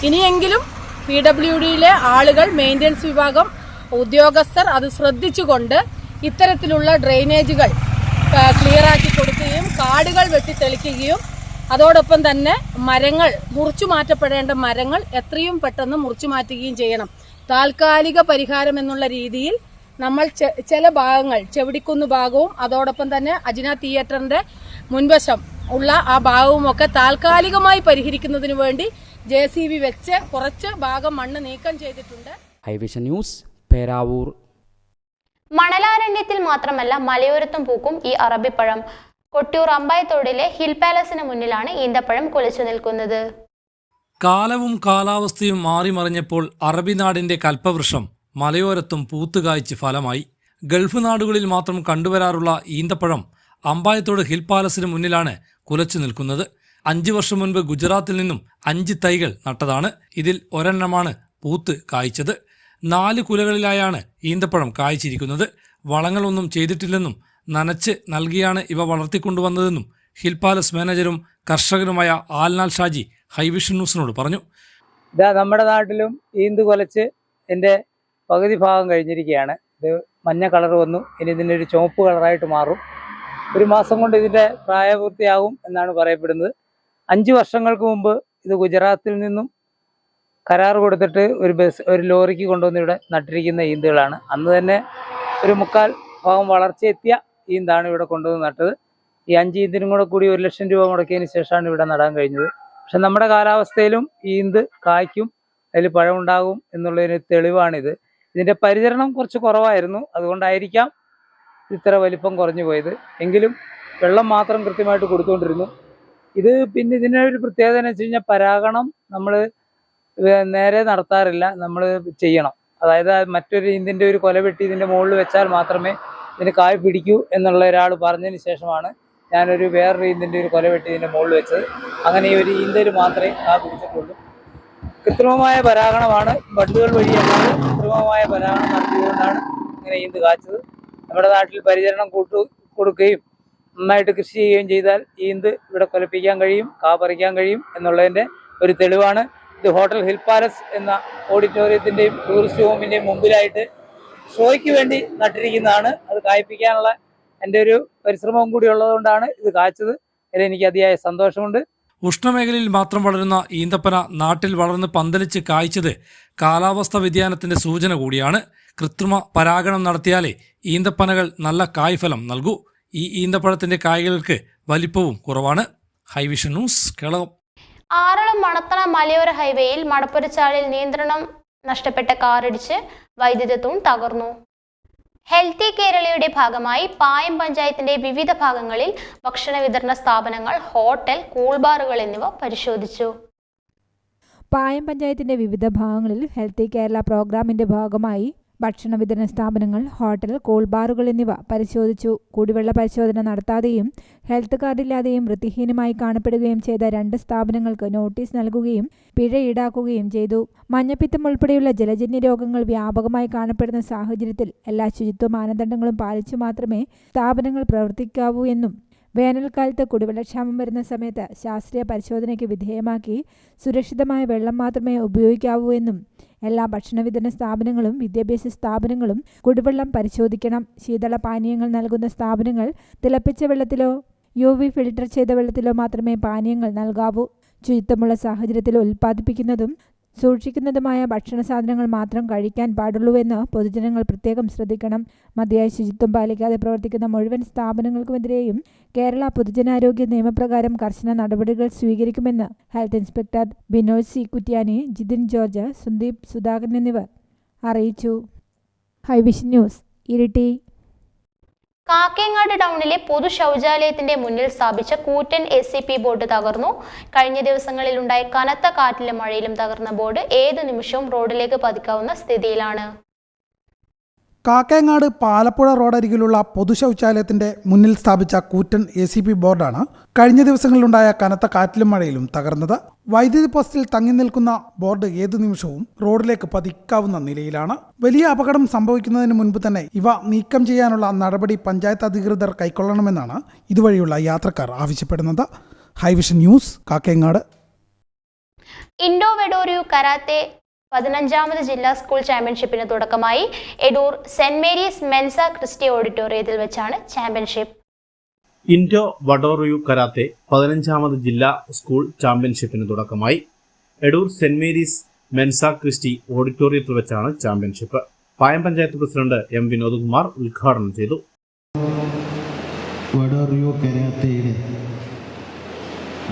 ഇനിയെങ്കിലും PWDയിലെ ആളുകൾ, മെയിൻ്റനൻസ് വിഭാഗം ഉദ്യോഗസ്ഥർ അത് ശ്രദ്ധിച്ചുകൊണ്ട് ഇത്തരത്തിലുള്ള ഡ്രെയിനേജുകൾ ക്ലിയറാക്കി കൊടുക്കുകയും കാടുകൾ വെട്ടിത്തെളിക്കുകയും അതോടൊപ്പം തന്നെ മരങ്ങൾ മുറിച്ചു മാറ്റപ്പെടേണ്ട മരങ്ങൾ എത്രയും പെട്ടെന്ന് മുറിച്ചു മാറ്റുകയും ചെയ്യണം. താൽക്കാലിക പരിഹാരം എന്നുള്ള രീതിയിൽ നമ്മൾ ചില ഭാഗങ്ങൾ, ചെവിടിക്കുന്ന് ഭാഗവും അതോടൊപ്പം തന്നെ അജിന തിയേറ്ററിന്റെ മുൻവശം ഉള്ള ആ ഭാഗവുമൊക്കെ താൽക്കാലികമായി പരിഹരിക്കുന്നതിന് വേണ്ടി JCB വെച്ച് കുറച്ച് ഭാഗം മണ്ണ് നീക്കം ചെയ്തിട്ടുണ്ട്. ഹൈവിഷൻ ന്യൂസ് പേരാവൂർ. മണലാരണ്യത്തിൽ മാത്രമല്ല മലയോരത്തും പൂക്കും ഈ അറബിപ്പഴം. കൊട്ടിയൂർ അമ്പായത്തോടിലെ ഹിൽ പാലസിന് മുന്നിലാണ് ഈന്തപ്പഴം കുലച്ചു നിൽക്കുന്നത്. കാലവും കാലാവസ്ഥയും മാറി മറിഞ്ഞപ്പോൾ അറബി നാടിന്റെ കൽപ്പവൃക്ഷം മലയോരത്തും പൂത്തുകായ്ച്ച് ഫലമായി. ഗൾഫ് നാടുകളിൽ മാത്രം കണ്ടുവരാറുള്ള ഈന്തപ്പഴം അമ്പായത്തോട് ഹിൽ പാലസിന് മുന്നിലാണ് കുലച്ചു നിൽക്കുന്നത്. 5 വർഷം മുൻപ് ഗുജറാത്തിൽ നിന്നും 5 തൈകൾ നട്ടതാണ്. ഇതിൽ ഒരെണ്ണമാണ് പൂത്ത് കായ്ച്ചത്. 4 കുലകളിലായാണ് ഈന്തപ്പഴം കായ്ച്ചിരിക്കുന്നത്. വളങ്ങളൊന്നും ചെയ്തിട്ടില്ലെന്നും നനച്ച് നൽകിയാണ് ഇവ വളർത്തിക്കൊണ്ടുവന്നതെന്നും ഹിൽ പാലസ് മാനേജരും കർഷകനുമായ ആൽനാൽ ഷാജി ഹൈവിഷൻ ന്യൂസിനോട് പറഞ്ഞു. നമ്മുടെ നാട്ടിലും ഈന്ത് കൊലച്ച് എൻ്റെ പകുതി ഭാഗം കഴിഞ്ഞിരിക്കുകയാണ്. ഇത് മഞ്ഞ കളർ വന്നു, ഇനി ഇതിൻ്റെ ഒരു ചുവപ്പ് കളറായിട്ട് മാറും. 1 മാസം കൊണ്ട് ഇതിൻ്റെ പ്രായപൂർത്തിയാകും എന്നാണ് പറയപ്പെടുന്നത്. 5 വർഷങ്ങൾക്ക് മുമ്പ് ഇത് ഗുജറാത്തിൽ നിന്നും കരാർ കൊടുത്തിട്ട് ഒരു ലോറിക്ക് കൊണ്ടുവന്ന് ഇവിടെ നട്ടിരിക്കുന്ന ഈന്തുകളാണ്. അന്ന് തന്നെ ഒരു 3/4 ഭാഗം വളർച്ചയെത്തിയ ഈന്താണ് ഇവിടെ കൊണ്ടുവന്ന് നട്ടത്. ഈ 5 ഈന്തിനും കൂടി 1 ലക്ഷം രൂപ മുടക്കിയതിന് ശേഷമാണ് ഇവിടെ നടാൻ കഴിഞ്ഞത്. പക്ഷെ നമ്മുടെ കാലാവസ്ഥയിലും ഈന്ത് കായ്ക്കും, അതിൽ പഴമുണ്ടാകും എന്നുള്ളതിന് തെളിവാണിത്. ഇതിൻ്റെ പരിചരണം കുറച്ച് കുറവായിരുന്നു, അതുകൊണ്ടായിരിക്കാം ഇത്ര വലിപ്പം കുറഞ്ഞു പോയത്. എങ്കിലും വെള്ളം മാത്രം കൃത്യമായിട്ട് കൊടുത്തുകൊണ്ടിരുന്നു. ഇത് പിന്നെ ഇതിനൊരു പ്രത്യേകത എന്ന് വെച്ച് കഴിഞ്ഞാൽ പരാഗണം നമ്മൾ നേരെ നടത്താറില്ല, നമ്മൾ ചെയ്യണം. അതായത് മറ്റൊരു ഈന്തിൻ്റെ ഒരു കൊല വെട്ടി ഇതിൻ്റെ മുകളിൽ വെച്ചാൽ മാത്രമേ ഇതിന് കായ് പിടിക്കൂ എന്നുള്ള ഒരാൾ പറഞ്ഞതിന് ശേഷമാണ് ഞാനൊരു വേറൊരു ഈന്തിൻ്റെ ഒരു കൊല വെട്ടി ഇതിൻ്റെ മുകളിൽ വെച്ചത്. അങ്ങനെ ഈ ഒരു ഈന്തൽ മാത്രമേ കാ പിടിച്ചിട്ടുള്ളൂ. കൃത്രിമമായ പരാഗണമാണ്, ബഡുകൾ വഴിയല്ലാതെ കൃത്രിമമായ പരാഗണം നടത്തിയതുകൊണ്ടാണ് ഇങ്ങനെ ഈന്ത് കാച്ചത്. നമ്മുടെ നാട്ടിൽ പരിചരണം കൊടുക്കുകയും നന്നായിട്ട് കൃഷി ചെയ്യുകയും ചെയ്താൽ ഈന്ത് ഇവിടെ കൊലപ്പിക്കാൻ കഴിയും, കാ പറിക്കാൻ കഴിയും എന്നുള്ളതിൻ്റെ ഒരു തെളിവാണ്. ഇത് ഹോട്ടൽ ഹിൽ പാലസ് എന്ന ഓഡിറ്റോറിയത്തിൻ്റെയും ടൂറിസ്റ്റ് ഹോമിൻ്റെയും മുമ്പിലായിട്ട് ഷോയ്ക്ക് വേണ്ടി നട്ടിരിക്കുന്നതാണ്. അത് കായ്പ്പിക്കാനുള്ള എൻ്റെ ഒരു പരിശ്രമവും കൂടി ഉള്ളതുകൊണ്ടാണ് ഇത് കാച്ചത്. അതിൽ എനിക്ക് അതിയായ സന്തോഷമുണ്ട്. ഉഷ്ണമേഖലയിൽ മാത്രം വളരുന്ന ഈന്തപ്പന നാട്ടിൽ വളർന്ന് പന്തലിച്ച് കായ്ച്ചത് കാലാവസ്ഥ വ്യതിയാനത്തിന്റെ സൂചന കൂടിയാണ്. കൃത്രിമ പരാഗണം നടത്തിയാലേ ഈന്തപ്പനകൾ നല്ല കായ്ഫലം നൽകൂ. ഈ ഈന്തപ്പഴത്തിന്റെ കായ്കൾക്ക് വലിപ്പവും കുറവാണ്. ഹൈവിഷൻ ന്യൂസ്, കേരളം. ആറളം മണത്തണ മലയോര ഹൈവേയിൽ മടപ്പുരച്ചാലിൽ നിയന്ത്രണം നഷ്ടപ്പെട്ട കാറിടിച്ച് വൈദ്യുത തൂൺ തകർന്നു. ഹെൽത്തി കേരളയുടെ ഭാഗമായി പായം പഞ്ചായത്തിന്റെ വിവിധ ഭാഗങ്ങളിൽ ഭക്ഷണ വിതരണ സ്ഥാപനങ്ങൾ, ഹോട്ടൽ, കൂൾബാറുകൾ എന്നിവ പരിശോധിച്ചു. പായം പഞ്ചായത്തിന്റെ വിവിധ ഭാഗങ്ങളിൽ ഹെൽത്തി കേരള പ്രോഗ്രാമിന്റെ ഭാഗമായി ഭക്ഷണ വിതരണ സ്ഥാപനങ്ങൾ, ഹോട്ടൽ, കൂൾബാറുകൾ എന്നിവ പരിശോധിച്ചു. കുടിവെള്ള പരിശോധന നടത്താതെയും ഹെൽത്ത് കാർഡില്ലാതെയും വൃത്തിഹീനമായി കാണപ്പെടുകയും ചെയ്ത 2 സ്ഥാപനങ്ങൾക്ക് നോട്ടീസ് നൽകുകയും പിഴ ഈടാക്കുകയും ചെയ്തു. മഞ്ഞപ്പിത്തം ഉൾപ്പെടെയുള്ള ജലജന്യ രോഗങ്ങൾ വ്യാപകമായി കാണപ്പെടുന്ന സാഹചര്യത്തിൽ എല്ലാ ശുചിത്വ മാനദണ്ഡങ്ങളും പാലിച്ചു മാത്രമേ സ്ഥാപനങ്ങൾ പ്രവർത്തിക്കാവൂ എന്നും വേനൽക്കാലത്ത് കുടിവെള്ളക്ഷാമം വരുന്ന സമയത്ത് ശാസ്ത്രീയ പരിശോധനയ്ക്ക് വിധേയമാക്കി സുരക്ഷിതമായ വെള്ളം മാത്രമേ ഉപയോഗിക്കാവൂ എന്നും എല്ലാ ഭക്ഷണ വിതരണ സ്ഥാപനങ്ങളും വിദ്യാഭ്യാസ സ്ഥാപനങ്ങളും കുടിവെള്ളം പരിശോധിക്കണം. ശീതള പാനീയങ്ങൾ നൽകുന്ന സ്ഥാപനങ്ങൾ തിളപ്പിച്ച വെള്ളത്തിലോ UV ഫിൽട്ടർ ചെയ്ത വെള്ളത്തിലോ മാത്രമേ പാനീയങ്ങൾ നൽകാവൂ. ശുചിത്വമുള്ള സാഹചര്യത്തിൽ ഉൽപ്പാദിപ്പിക്കുന്നതും സൂക്ഷിക്കുന്നതുമായ ഭക്ഷണ സാധനങ്ങൾ മാത്രം കഴിക്കാൻ പാടുള്ളൂവെന്ന് പൊതുജനങ്ങൾ പ്രത്യേകം ശ്രദ്ധിക്കണം. മതിയായ ശുചിത്വം പാലിക്കാതെ പ്രവർത്തിക്കുന്ന മുഴുവൻ സ്ഥാപനങ്ങൾക്കുമെതിരെയും കേരള പൊതുജനാരോഗ്യ നിയമപ്രകാരം കർശന നടപടികൾ സ്വീകരിക്കുമെന്ന് health inspector Binoy C Kuttyani, Jithin George, Sandeep Sudhakaran എന്നിവർ അറിയിച്ചു. ഹൈവിഷൻ ന്യൂസ്, ഇരിട്ടി. കാക്കയങ്ങാട് ടൗണിലെ പൊതു ശൗചാലയത്തിന്റെ മുന്നിൽ സ്ഥാപിച്ച കൂറ്റൻ ACP ബോർഡ് തകർന്നു. കഴിഞ്ഞ ദിവസങ്ങളിലുണ്ടായ കനത്ത കാറ്റിലും മഴയിലും തകർന്ന ബോർഡ് ഏതു നിമിഷവും റോഡിലേക്ക് പതിക്കാവുന്ന സ്ഥിതിയിലാണ്. കാക്കയങ്ങാട് പാലപ്പുഴ റോഡരികിലുള്ള പൊതു ശൗചാലയത്തിന്റെ മുന്നിൽ സ്ഥാപിച്ച കൂറ്റൻ ACP ബോർഡാണ് കഴിഞ്ഞ ദിവസങ്ങളിലുണ്ടായ കനത്ത കാറ്റിലും മഴയിലും തകർന്നത്. വൈദ്യുതി പോസ്റ്റിൽ തങ്ങി നിൽക്കുന്ന ബോർഡ് ഏതു നിമിഷവും റോഡിലേക്ക് പതിക്കാവുന്ന നിലയിലാണ്. വലിയ അപകടം സംഭവിക്കുന്നതിന് മുൻപ് തന്നെ ഇവ നീക്കം ചെയ്യാനുള്ള നടപടി പഞ്ചായത്ത് അധികൃതർ കൈക്കൊള്ളണമെന്നാണ് ഇതുവഴിയുള്ള യാത്രക്കാർ ആവശ്യപ്പെടുന്നത്. Highvision news, Kakkayangad. ഇൻഡോ വെഡോറിയു കരാത്തെ 15ാമത് ജില്ലാ സ്കൂൾ ചാമ്പ്യൻഷിപ്പിന് തുടക്കമായി. എടൂർ സെന്റ് മേരീസ് മെൻസ ക്രിസ്റ്റി ഓഡിറ്റോറിയത്തിൽ വെച്ചാണ് ചാമ്പ്യൻഷിപ്പ്. ഇൻഡോ വഡോറിയു കരാത്തെ 15ാമത് ജില്ലാ സ്കൂൾ ചാമ്പ്യൻഷിപ്പിന് തുടക്കമായി. എടൂർ സെന്റ് മേരീസ് മെൻസ ക്രിസ്റ്റി ഓഡിറ്റോറിയത്തിൽ വെച്ചാണ് championship. Payam panchayat president M Vinodkumar ഉദ്ഘാടനം ചെയ്തു. വഡോറിയു കരാത്തയുടെ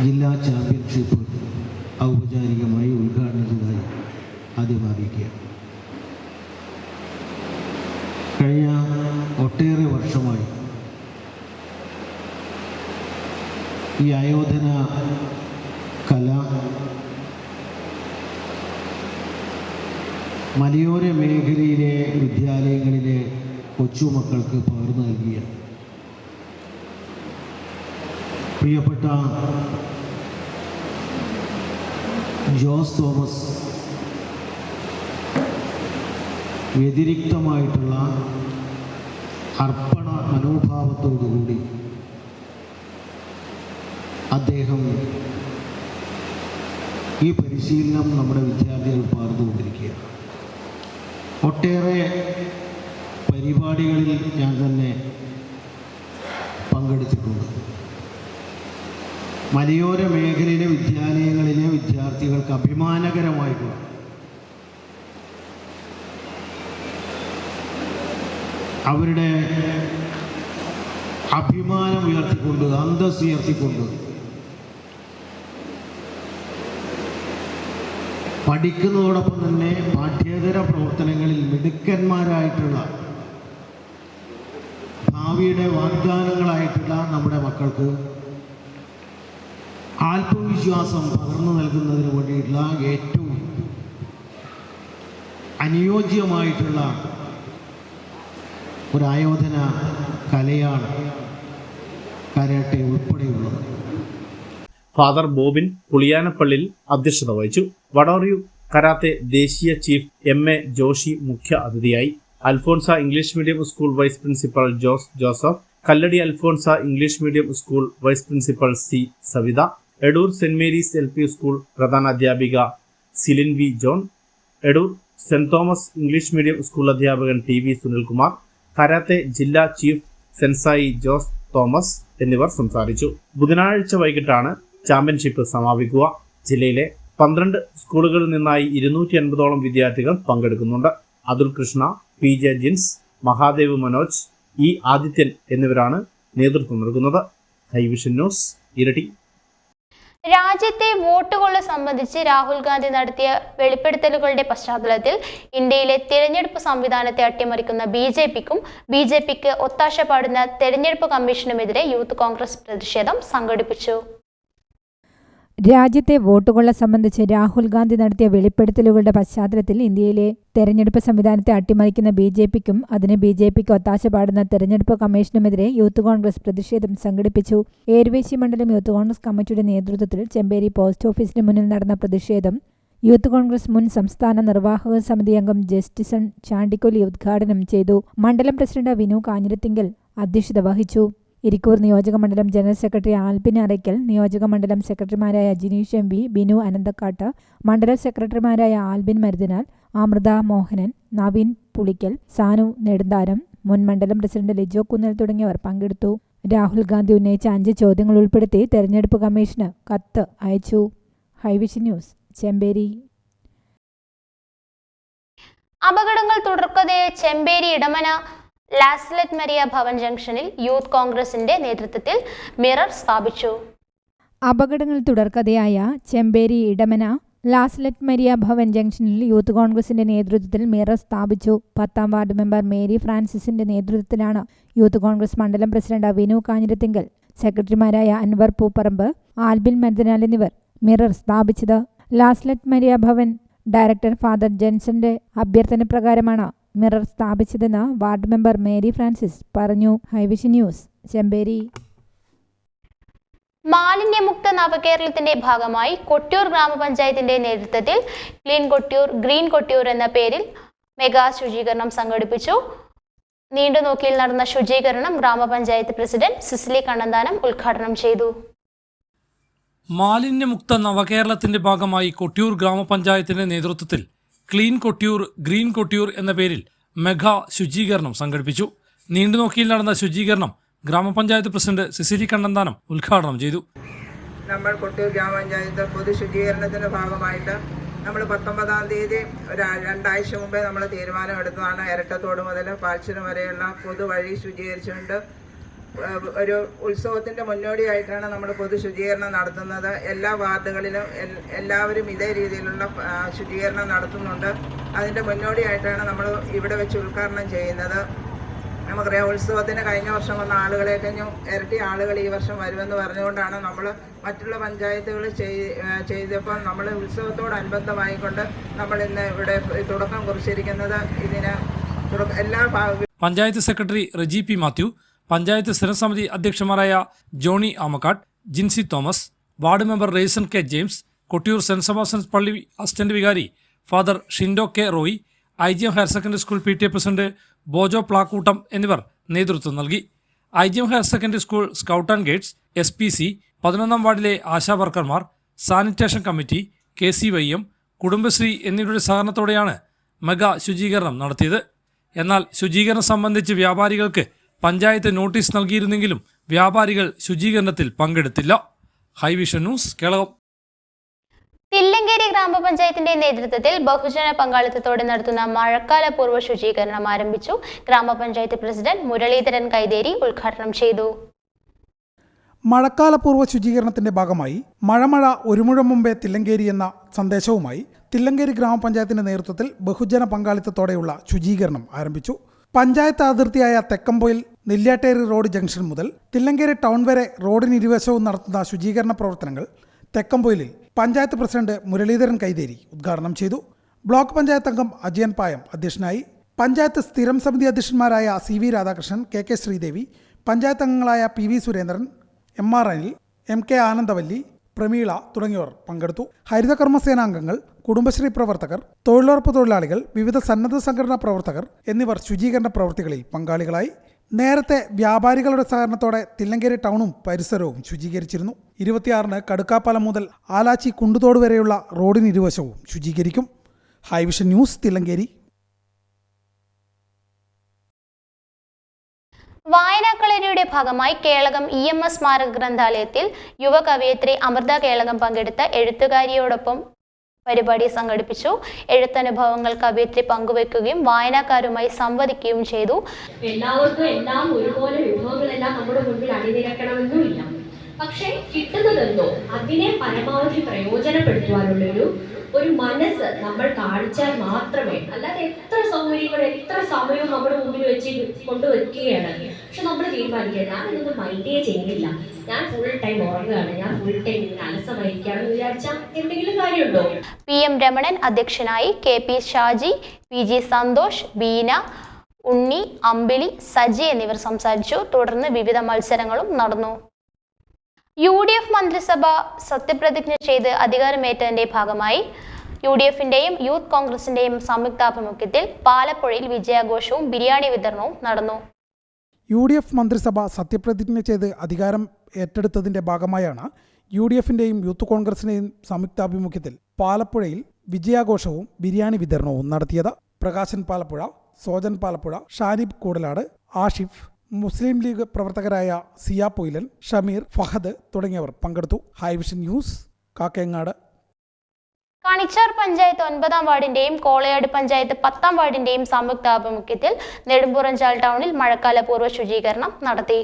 ജില്ലാ ചാമ്പ്യൻഷിപ്പ് ഔപചാരികമായി ഉദ്ഘാടനം ചെയ്തതായി ആദ്യം അറിയിക്കുകയാണ്. കഴിഞ്ഞ ഒട്ടേറെ വർഷമായി ഈ ആയോധന കല മലയോര മേഖലയിലെ വിദ്യാലയങ്ങളിലെ കൊച്ചുമക്കൾക്ക് പകർന്നു നൽകിയാണ്. പ്രിയപ്പെട്ട ജോസ് തോമസ് വ്യതിരിക്തമായിട്ടുള്ള അർപ്പണ മനോഭാവത്തോടുകൂടി അദ്ദേഹം ഈ പരിശീലനം നമ്മുടെ വിദ്യാർത്ഥികൾ പകർന്നുകൊണ്ടിരിക്കുകയാണ്. ഒട്ടേറെ പരിപാടികളിൽ ഞാൻ തന്നെ പങ്കെടുത്തിട്ടുണ്ട്. മലയോര മേഖലയിലെ വിദ്യാലയങ്ങളിലെ വിദ്യാർത്ഥികൾക്ക് അഭിമാനകരമായിട്ടുള്ള അവരുടെ അഭിമാനം ഉയർത്തിക്കൊണ്ട്, അന്തസ് ഉയർത്തിക്കൊണ്ട് പഠിക്കുന്നതോടൊപ്പം തന്നെ പാഠ്യേതര പ്രവർത്തനങ്ങളിൽ മിടുക്കന്മാരായിട്ടുള്ള ഭാവിയുടെ വാഗ്ദാനങ്ങളായിട്ടുള്ള നമ്മുടെ മക്കൾക്ക് ആത്മവിശ്വാസം പകർന്നു നൽകുന്നതിന് വേണ്ടിയിട്ടുള്ള ഏറ്റവും അനുയോജ്യമായിട്ടുള്ള ഒരു ആയോധന കലയാണ് കരാട്ടെ ഉൾപ്പെടെയുള്ളത്. ഫാദർ ബോബിൻ പുളിയാനപ്പള്ളിൽ അധ്യക്ഷത വഹിച്ചു. വടോറിയു കരാത്തെ ദേശീയ ചീഫ് MA ജോഷി മുഖ്യ അതിഥിയായി. Alphonsa English medium school vice principal Jose Joseph, Kalladi Alphonsa English medium school vice principal C Savitha, Edoor saint Mary's LP school പ്രധാനാധ്യാപിക Silin V John, Edoor saint Thomas English medium school അധ്യാപകൻ TV സുനിൽകുമാർ, കരാത്തെ ജില്ലാ ചീഫ് സെൻസായി ജോസ് തോമസ് എന്നിവർ സംസാരിച്ചു. ബുധനാഴ്ച വൈകിട്ടാണ് ചാമ്പ്യൻഷിപ്പ് സമാപിക്കുക. ജില്ലയിലെ 12 സ്കൂളുകളിൽ നിന്നായി 280ഓളം വിദ്യാർത്ഥികൾ പങ്കെടുക്കുന്നുണ്ട്. അതുൽ കൃഷ്ണ, PJ ജിൻസ്, മഹാദേവ് മനോജ്, E ആദിത്യൻ എന്നിവരാണ് നേതൃത്വം നൽകുന്നത്. ഹൈവിഷൻ ന്യൂസ്, ഇരട്ടി. രാജ്യത്തെ വോട്ടുകൊള്ള സംബന്ധിച്ച് രാഹുൽ ഗാന്ധി നടത്തിയ വെളിപ്പെടുത്തലുകളുടെ പശ്ചാത്തലത്തിൽ ഇന്ത്യയിലെ തിരഞ്ഞെടുപ്പ് സംവിധാനത്തെ അട്ടിമറിക്കുന്ന ബിജെപിക്ക് ഒത്താശ പാടുന്ന തെരഞ്ഞെടുപ്പ് കമ്മീഷനുമെതിരെ യൂത്ത് കോൺഗ്രസ് പ്രതിഷേധം സംഘടിപ്പിച്ചു. രാജ്യത്തെ വോട്ടുകൊള്ള സംബന്ധിച്ച് രാഹുൽ ഗാന്ധി നടത്തിയ വെളിപ്പെടുത്തലുകളുടെ പശ്ചാത്തലത്തിൽ ഇന്ത്യയിലെ തെരഞ്ഞെടുപ്പ് സംവിധാനത്തെ അട്ടിമറിക്കുന്ന ബിജെപിക്കും അതിന് ബിജെപിക്ക് ഒത്താശ പാടുന്ന തെരഞ്ഞെടുപ്പ് കമ്മീഷനുമെതിരെ യൂത്ത് കോൺഗ്രസ് പ്രതിഷേധം സംഘടിപ്പിച്ചു. ഏരുവേശി മണ്ഡലം യൂത്ത് കോൺഗ്രസ് കമ്മിറ്റിയുടെ നേതൃത്വത്തിൽ ചെമ്പേരി പോസ്റ്റ് ഓഫീസിന് മുന്നിൽ നടന്ന പ്രതിഷേധം യൂത്ത് കോൺഗ്രസ് മുൻ സംസ്ഥാന നിർവാഹക സമിതി അംഗം ജസ്റ്റിസൺ ചാണ്ടിക്കൊല്ലി ഉദ്ഘാടനം ചെയ്തു. മണ്ഡലം പ്രസിഡന്റ് വിനു കാഞ്ഞിരത്തിങ്കൽ അധ്യക്ഷത വഹിച്ചു. ഇരിക്കൂർ നിയോജക മണ്ഡലം ജനറൽ സെക്രട്ടറി ആൽബിൻ അറയ്ക്കൽ, നിയോജക മണ്ഡലം സെക്രട്ടറിമാരായ ജിനീഷ് MV, ബിനു അനന്തക്കാട്ട്, മണ്ഡലം സെക്രട്ടറിമാരായ ആൽബിൻ മരുതിനാൽ, അമൃത മോഹനൻ, നവീൻ പുളിക്കൽ, സാനു നെടുന്താരം, മുൻ മണ്ഡലം പ്രസിഡന്റ് ലിജോ കുന്നൽ തുടങ്ങിയവർ പങ്കെടുത്തു. രാഹുൽ ഗാന്ധി ഉന്നയിച്ച 5 ചോദ്യങ്ങൾ ഉൾപ്പെടുത്തി തെരഞ്ഞെടുപ്പ് കമ്മീഷന് കത്ത് അയച്ചു. ഹൈവിഷൻ ന്യൂസ്, ചെമ്പേരി. അപകടങ്ങൾ തുടർക്കതെ ചെമ്പേരി ഇടമന ലാസ്ലെറ്റ് മരിയ ഭവൻ ജംഗ്ഷനിൽ യൂത്ത് കോൺഗ്രസിന്റെ നേതൃത്വത്തിൽ മിറർ സ്ഥാപിച്ചു. അപകടങ്ങൾ തുടർക്കഥയായ ചെമ്പേരി ഇടമന ലാസ്ലെറ്റ് മരിയ ഭവൻ ജംഗ്ഷനിൽ യൂത്ത് കോൺഗ്രസിന്റെ നേതൃത്വത്തിൽ മിറർ സ്ഥാപിച്ചു. 10ാം വാർഡ് മെമ്പർ മേരി ഫ്രാൻസിസിന്റെ നേതൃത്വത്തിലാണ് യൂത്ത് കോൺഗ്രസ് മണ്ഡലം പ്രസിഡന്റ് വിനു കാഞ്ഞിരത്തിങ്കൽ, സെക്രട്ടറിമാരായ അൻവർ പൂപ്പറമ്പ്, ആൽബിൻ മരുതനാൽ എന്നിവർ മിറർ സ്ഥാപിച്ചത്. ലാസ്ലെറ്റ് മരിയ ഭവൻ ഡയറക്ടർ ഫാദർ ജെൻസന്റെ അഭ്യർത്ഥന പ്രകാരമാണ് മിറർ സ്ഥാപിച്ചതെന്ന് വാർഡ് മെമ്പർ മേരി ഫ്രാൻസിസ് പറഞ്ഞു. Highvision news, Chemperi. മാലിന്യമുക്ത നവകേരളത്തിന്റെ ഭാഗമായി കൊട്ടിയൂർ ഗ്രാമപഞ്ചായത്തിന്റെ നേതൃത്വത്തിൽ ക്ലീൻ കൊട്ടിയൂർ, ഗ്രീൻ കൊട്ടിയൂർ എന്ന പേരിൽ മെഗാ ശുചീകരണം സംഘടിപ്പിച്ചു. നീണ്ടുനോക്കിയിൽ നടന്ന ശുചീകരണം ഗ്രാമപഞ്ചായത്ത് പ്രസിഡന്റ് സിസിലി കണ്ണന്താനം ഉദ്ഘാടനം ചെയ്തു. മാലിന്യമുക്ത നവകേരളത്തിന്റെ ഭാഗമായി കൊട്ടിയൂർ ഗ്രാമപഞ്ചായത്തിന്റെ നേതൃത്വത്തിൽ ക്ലീൻ കൊട്ടിയൂർ, ഗ്രീൻ കൊട്ടിയൂർ എന്ന പേരിൽ മെഗാ ശുചീകരണം സംഘടിപ്പിച്ചു. നീണ്ടുനോക്കിയിൽ നടന്ന ശുചീകരണം ഗ്രാമപഞ്ചായത്ത് പ്രസിഡന്റ് സിസിലി കണ്ണന്താനം ഉദ്ഘാടനം ചെയ്തു. നമ്മൾ കൊട്ടിയൂർ ഗ്രാമപഞ്ചായത്ത് പൊതു ശുചീകരണത്തിന്റെ ഭാഗമായിട്ട് നമ്മൾ 19-ാം തീയതി ഒരു 2 ആഴ്ച മുമ്പേ നമ്മൾ തീരുമാനമെടുത്തതാണ്. ഇരട്ടത്തോട് മുതൽ പാൽച്ചുരം വരെയുള്ള പൊതുവഴി ശുചീകരിച്ചുകൊണ്ട് ഒരു ഉത്സവത്തിൻ്റെ മുന്നോടിയായിട്ടാണ് നമ്മൾ പൊതു ശുചീകരണം നടത്തുന്നത്. എല്ലാ വാർഡുകളിലും എല്ലാവരും ഇതേ രീതിയിലുള്ള ശുചീകരണം നടത്തുന്നുണ്ട്. അതിൻ്റെ മുന്നോടിയായിട്ടാണ് നമ്മൾ ഇവിടെ വെച്ച് ഉദ്ഘാടനം ചെയ്യുന്നത്. നമുക്കറിയാം, ഉത്സവത്തിന് കഴിഞ്ഞ വർഷം വന്ന ആളുകളെ കഴിഞ്ഞും ഇരട്ടി ആളുകൾ ഈ വർഷം വരുമെന്ന് പറഞ്ഞുകൊണ്ടാണ് നമ്മൾ മറ്റുള്ള പഞ്ചായത്തുകൾ ചെയ്തപ്പോൾ നമ്മൾ ഉത്സവത്തോടനുബന്ധമായിക്കൊണ്ട് നമ്മൾ ഇന്ന് ഇവിടെ തുടക്കം കുറിച്ചിരിക്കുന്നത്. ഇതിന് എല്ലാ പഞ്ചായത്ത് സെക്രട്ടറി റെജി പി മാത്യു, പഞ്ചായത്ത് സ്ഥിരസമിതി അധ്യക്ഷന്മാരായ Johny Amakkad, Jincy Thomas, ward member Reson K James, Kottiyoor saint Sebastian's പള്ളി അസിസ്റ്റന്റ് വികാരി father Shindo K Roy, IGM higher secondary school PTA president Bojo Plakkoottam എന്നിവർ നേതൃത്വം നൽകി. IGM higher secondary school scout and guides, SPC, 11ാം വാർഡിലെ ആശാവർക്കർമാർ, സാനിറ്റേഷൻ കമ്മിറ്റി, KCYM, കുടുംബശ്രീ എന്നിവരുടെ സഹകരണത്തോടെയാണ് മെഗാ ശുചീകരണം നടത്തിയത്. എന്നാൽ ശുചീകരണം സംബന്ധിച്ച് വ്യാപാരികൾക്ക് പഞ്ചായത്ത് നോട്ടീസ് നൽകിയിരുന്നെങ്കിലും വ്യാപാരികൾ ശുചീകരണത്തിൽ പങ്കെടുത്തില്ല. ഹൈവിഷൻ ന്യൂസ്, കേളകം. തില്ലങ്കേരി ഗ്രാമപഞ്ചായത്തിന്റെ നേതൃത്വത്തിൽ ബഹുജന പങ്കാളിത്തത്തോടെ നടത്തുന്ന മഴക്കാല പൂർവ്വ ശുചീകരണം ആരംഭിച്ചു. ഗ്രാമപഞ്ചായത്ത് പ്രസിഡന്റ് മുരളീധരൻ കൈതേരി ഉദ്ഘാടനം ചെയ്തു. മഴക്കാലപൂർവ്വ ശുചീകരണത്തിന്റെ ഭാഗമായി മഴ ഒരു മുഴം മുമ്പേ തില്ലങ്കേരി എന്ന സന്ദേശവുമായി തില്ലങ്കേരി ഗ്രാമപഞ്ചായത്തിന്റെ നേതൃത്വത്തിൽ ബഹുജന പങ്കാളിത്തത്തോടെയുള്ള ശുചീകരണം ആരംഭിച്ചു. പഞ്ചായത്ത് അതിർത്തിയായ തെക്കമ്പൊയിൽ നെല്ലിയാട്ടേരി റോഡ് ജംഗ്ഷൻ മുതൽ തില്ലങ്കേരി ടൗൺ വരെ റോഡിന് ഇരുവശവും നടത്തുന്ന ശുചീകരണ പ്രവർത്തനങ്ങൾ തെക്കമ്പൊയിലിൽ പഞ്ചായത്ത് പ്രസിഡന്റ് മുരളീധരൻ കൈതേരി ഉദ്ഘാടനം ചെയ്തു. ബ്ലോക്ക് പഞ്ചായത്ത് അംഗം അജയൻ പായം അധ്യക്ഷനായി. പഞ്ചായത്ത് സ്ഥിരം സമിതി അധ്യക്ഷന്മാരായ CV രാധാകൃഷ്ണൻ, KK ശ്രീദേവി, പഞ്ചായത്ത് അംഗങ്ങളായ PV Surendran, MR Anil, MK Anandavalli, Prameela തുടങ്ങിയവർ പങ്കെടുത്തു. ഹരിതകർമ്മസേനാംഗങ്ങൾ, കുടുംബശ്രീ പ്രവർത്തകർ, തൊഴിലുറപ്പ് തൊഴിലാളികൾ, വിവിധ സന്നദ്ധ സംഘടനാ പ്രവർത്തകർ എന്നിവർ ശുചീകരണ പ്രവൃത്തികളിൽ പങ്കാളികളായി. നേരത്തെ വ്യാപാരികളുടെ സഹകരണത്തോടെ തില്ലങ്കേരി ടൗണും പരിസരവും ശുചീകരിച്ചിരുന്നു. 26-ന് കടുക്കാപ്പാലം മുതൽ ആലാച്ചി കുണ്ടുതോട് വരെയുള്ള റോഡിന് ഇരുവശവും ശുചീകരിക്കും. ഹൈവിഷൻ ന്യൂസ്, തില്ലങ്കേരി. വായനാക്കളരിയുടെ ഭാഗമായി കേളകം EMS സ്മാരക ഗ്രന്ഥാലയത്തിൽ യുവ കവയിത്രി അമൃത കേളകം പങ്കെടുത്ത എഴുത്തുകാരിയോടൊപ്പം പരിപാടി സംഘടിപ്പിച്ചു. എഴുത്തനുഭവങ്ങൾ കവയിത്രി പങ്കുവെക്കുകയും വായനക്കാരുമായി സംവദിക്കുകയും ചെയ്തു. എല്ലാവർക്കും എല്ലാം ഒരുപോലെ വിഭവങ്ങളെല്ലാം നമ്മുടെ മുൻപിൽ അണിനിരക്കണമെന്നുമില്ല. പക്ഷെ കിട്ടുന്നതെന്തോ അതിനെ പരമാവധി പ്രയോജനപ്പെടുത്തുവാനുള്ളൊരു മനസ്സ് നമ്മൾ കാണിച്ചാൽ മാത്രമേ, അല്ലാതെ എത്ര സൗകര്യങ്ങൾ എത്ര സമയവും നമ്മുടെ മുമ്പിൽ വെച്ച് കൊണ്ടുവയ്ക്കുകയാണ്. പക്ഷെ നമ്മൾ തീരുമാനിക്കുക, ഞാൻ ഇതൊന്നും മൈൻഡേ ചെയ്യുന്നില്ല, ഞാൻ ഫുൾ ടൈം ഉറങ്ങുകയാണ്, ഞാൻ ഫുൾ ടൈം ഇങ്ങനെ അലസമായിരിക്കുകയാണെന്ന് വിചാരിച്ചാൽ എന്തെങ്കിലും കാര്യമുണ്ടോ? PM രമണൻ അധ്യക്ഷനായി. KP ഷാജി, PG സന്തോഷ്, ബീന, ഉണ്ണി, അമ്പിളി, സജി എന്നിവർ സംസാരിച്ചു. തുടർന്ന് വിവിധ മത്സരങ്ങളും നടന്നു. UDF മന്ത്രിസഭ സത്യപ്രതിജ്ഞ ചെയ്ത് അധികാരമേറ്റതിന്റെ ഭാഗമായി UDFന്റെയും യൂത്ത് കോൺഗ്രസിന്റെയും സംയുക്താഭിമുഖ്യത്തിൽ പാലപ്പുഴയിൽ വിജയാഘോഷവും ബിരിയാണി വിതരണവും നടന്നു. UDF മന്ത്രിസഭ സത്യപ്രതിജ്ഞ ചെയ്ത് അധികാരം ഏറ്റെടുത്തതിന്റെ ഭാഗമായാണ് UDFന്റെയും യൂത്ത് കോൺഗ്രസിന്റെയും സംയുക്താഭിമുഖ്യത്തിൽ പാലപ്പുഴയിൽ വിജയാഘോഷവും ബിരിയാണി വിതരണവും നടത്തിയത്. പ്രകാശൻ പാലപ്പുഴ, സോജൻ പാലപ്പുഴ, ഷാനിബ് കൂടലാട്, ആഷിഫ്, മുസ്ലിം ലീഗ് പ്രവർത്തകരായ സിയ പൊയിലൻ, ഷമീർ, ഫഹദ് തുടങ്ങിയവർ പങ്കെടുത്തു. ഹൈവിഷൻ ന്യൂസ്, കാക്കയങ്ങാട്. കണിച്ചാർ പഞ്ചായത്ത് 9-ാം വാർഡിന്റെയും കോളയാട് പഞ്ചായത്ത് 10-ാം വാർഡിന്റെയും സംയുക്താഭിമുഖ്യത്തിൽ നെടുമ്പുറഞ്ചാൽ ടൗണിൽ മഴക്കാല പൂർവ്വ ശുചീകരണം നടത്തി.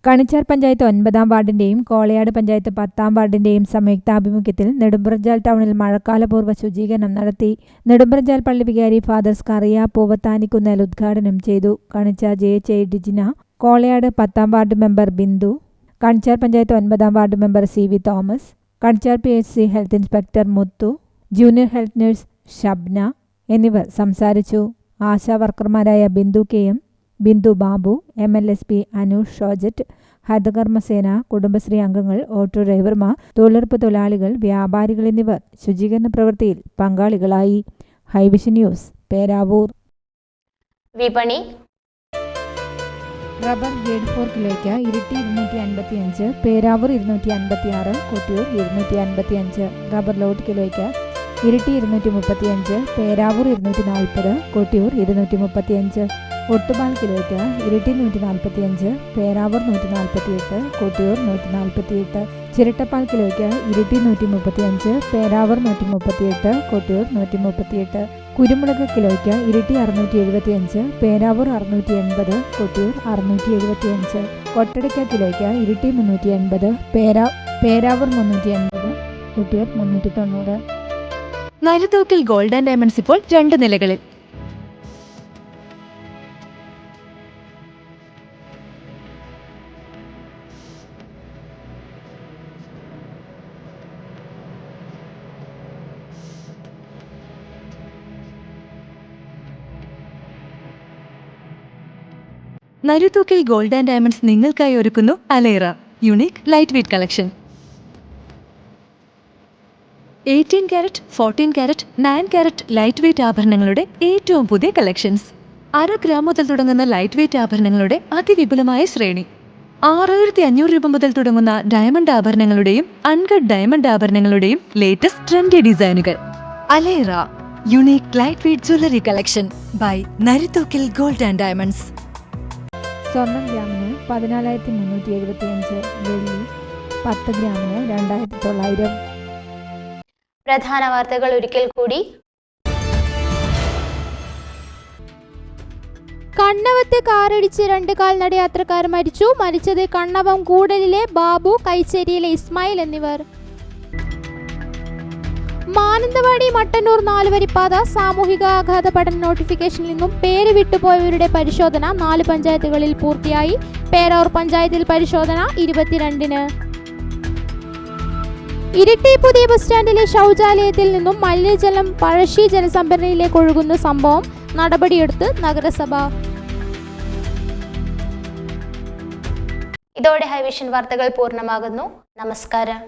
കണിച്ചാർ പഞ്ചായത്ത് 9-ാം വാർഡിന്റെയും കോളയാട് പഞ്ചായത്ത് 10-ാം വാർഡിന്റെയും സംയുക്താഭിമുഖ്യത്തിൽ നെടുമ്പുറഞ്ചാൽ ടൗണിൽ മഴക്കാലപൂർവ്വ ശുചീകരണം നടത്തി. നെടുമ്പുറഞ്ചാൽ പള്ളി വികാരി ഫാദർ സ്കറിയ പൂവത്താനിക്കുന്നേൽ ഉദ്ഘാടനം ചെയ്തു. കണിച്ചാർ JHI ഡിജിന, കോളയാട് 10-ാം വാർഡ് മെമ്പർ ബിന്ദു, കണിച്ചാർ പഞ്ചായത്ത് 9-ാം ward member CV Thomas, Kanichar PHC health inspector Muthu, junior health nurse Shabna എന്നിവർ സംസാരിച്ചു. ആശാ വർക്കർമാരായ ബിന്ദു KM, ബിന്ദു ബാബു, MLSP അനൂഷ് ഷോജറ്റ്, ഹരിതകർമ്മസേന, കുടുംബശ്രീ അംഗങ്ങൾ, ഓട്ടോ ഡ്രൈവർമാർ, തൊഴിലുറപ്പ് തൊഴിലാളികൾ, വ്യാപാരികൾ എന്നിവർ ശുചീകരണ പ്രവൃത്തിയിൽ പങ്കാളികളായി. ഹൈവിഷൻ ന്യൂസ്, പേരാവൂർ. വിപണി. റബ്ബർ ഗ്രേഡ് 4 കിലോയ്ക്ക് ഇരിട്ടി 255, പേരാവൂർ 256, കൊട്ടിയൂർ 255. റബ്ബർ ലോട്ട് കിലോയ്ക്ക് ഇരിട്ടി 235, പേരാവൂർ 240, കൊട്ടിയൂർ 235. ഒട്ടുപാൽ കിലോയ്ക്ക് ഇരിട്ടി 145, പേരാവൂർ 148, കൊട്ടിയൂർ 148. ചിരട്ടപ്പാൽ കിലോയ്ക്ക് ഇരിട്ടി 135, പേരാവൂർ 138, കൊട്ടിയൂർ 138. കുരുമുളക് കിലോയ്ക്ക് ഇരിട്ടി 675, പേരാവൂർ 680, കൊട്ടിയൂർ 675. കൊട്ടടയ്ക്ക കിലോയ്ക്ക് Iritty 380, Peravoor 380, Kottiyoor 390. Naruthookkil gold and diamonds ഇപ്പോൾ 2 നിലകളിൽ. നരുതൂക്കിൽ ഗോൾഡ് ആൻഡ് ഡയമണ്ട്സ് നിങ്ങൾക്കായി ഒരുക്കുന്നു അലേറ unique light weight collection. 18 carat, 14 carat, 9 carat light weight ആഭരണങ്ങളുടെ ഏറ്റവും പുതിയ കളക്ഷൻസ്. 1/2 ഗ്രാം മുതൽ തുടങ്ങുന്ന ലൈറ്റ് വെയ്റ്റ് ആഭരണങ്ങളുടെ അതിവിപുലമായ ശ്രേണി. 6500 രൂപ മുതൽ തുടങ്ങുന്ന ഡയമണ്ട് ആഭരണങ്ങളുടെയും അൺകട്ട് ഡയമണ്ട് ആഭരണങ്ങളുടെയും ലേറ്റസ്റ്റ് ട്രെൻഡി ഡിസൈനുകൾ. അലേറ unique light weight jewellery collection by Naruthookkil gold and diamonds. സ്വർണം ഗ്രാമിന് 14,375, വെള്ളി 10 ഗ്രാമിന് 2,900. പ്രധാന വാർത്തകൾ ഒരിക്കൽ കൂടി. കണ്ണവത്ത് കാറിടിച്ച് 2 കാൽനടയാത്രക്കാർ മരിച്ചു. മരിച്ചത് കണ്ണവം കൂടലിലെ ബാബു, കൈച്ചേരിയിലെ ഇസ്മായിൽ എന്നിവർ. മാനന്തവാടി മട്ടന്നൂർ 4 വരിപ്പാത സാമൂഹിക ആഘാത പഠന നോട്ടിഫിക്കേഷനിൽ നിന്നും പേര് വിട്ടുപോയവരുടെ പരിശോധന 4 പഞ്ചായത്തുകളിൽ പൂർത്തിയായി. പേരാവൂർ പഞ്ചായത്തിൽ പരിശോധന 22-ന്. ഇരിട്ടി പുതിയ ബസ് സ്റ്റാൻഡിലെ ശൗചാലയത്തിൽ നിന്നും മലിനജലം പഴശ്ശി ജലസംഭരണിയിലേക്ക് ഒഴുകുന്ന സംഭവം നടപടിയെടുത്ത് നഗരസഭ. ഇതോടെ ഹൈവിഷൻ വാർത്തകൾ പൂർണ്ണമാകുന്നു. നമസ്കാരം.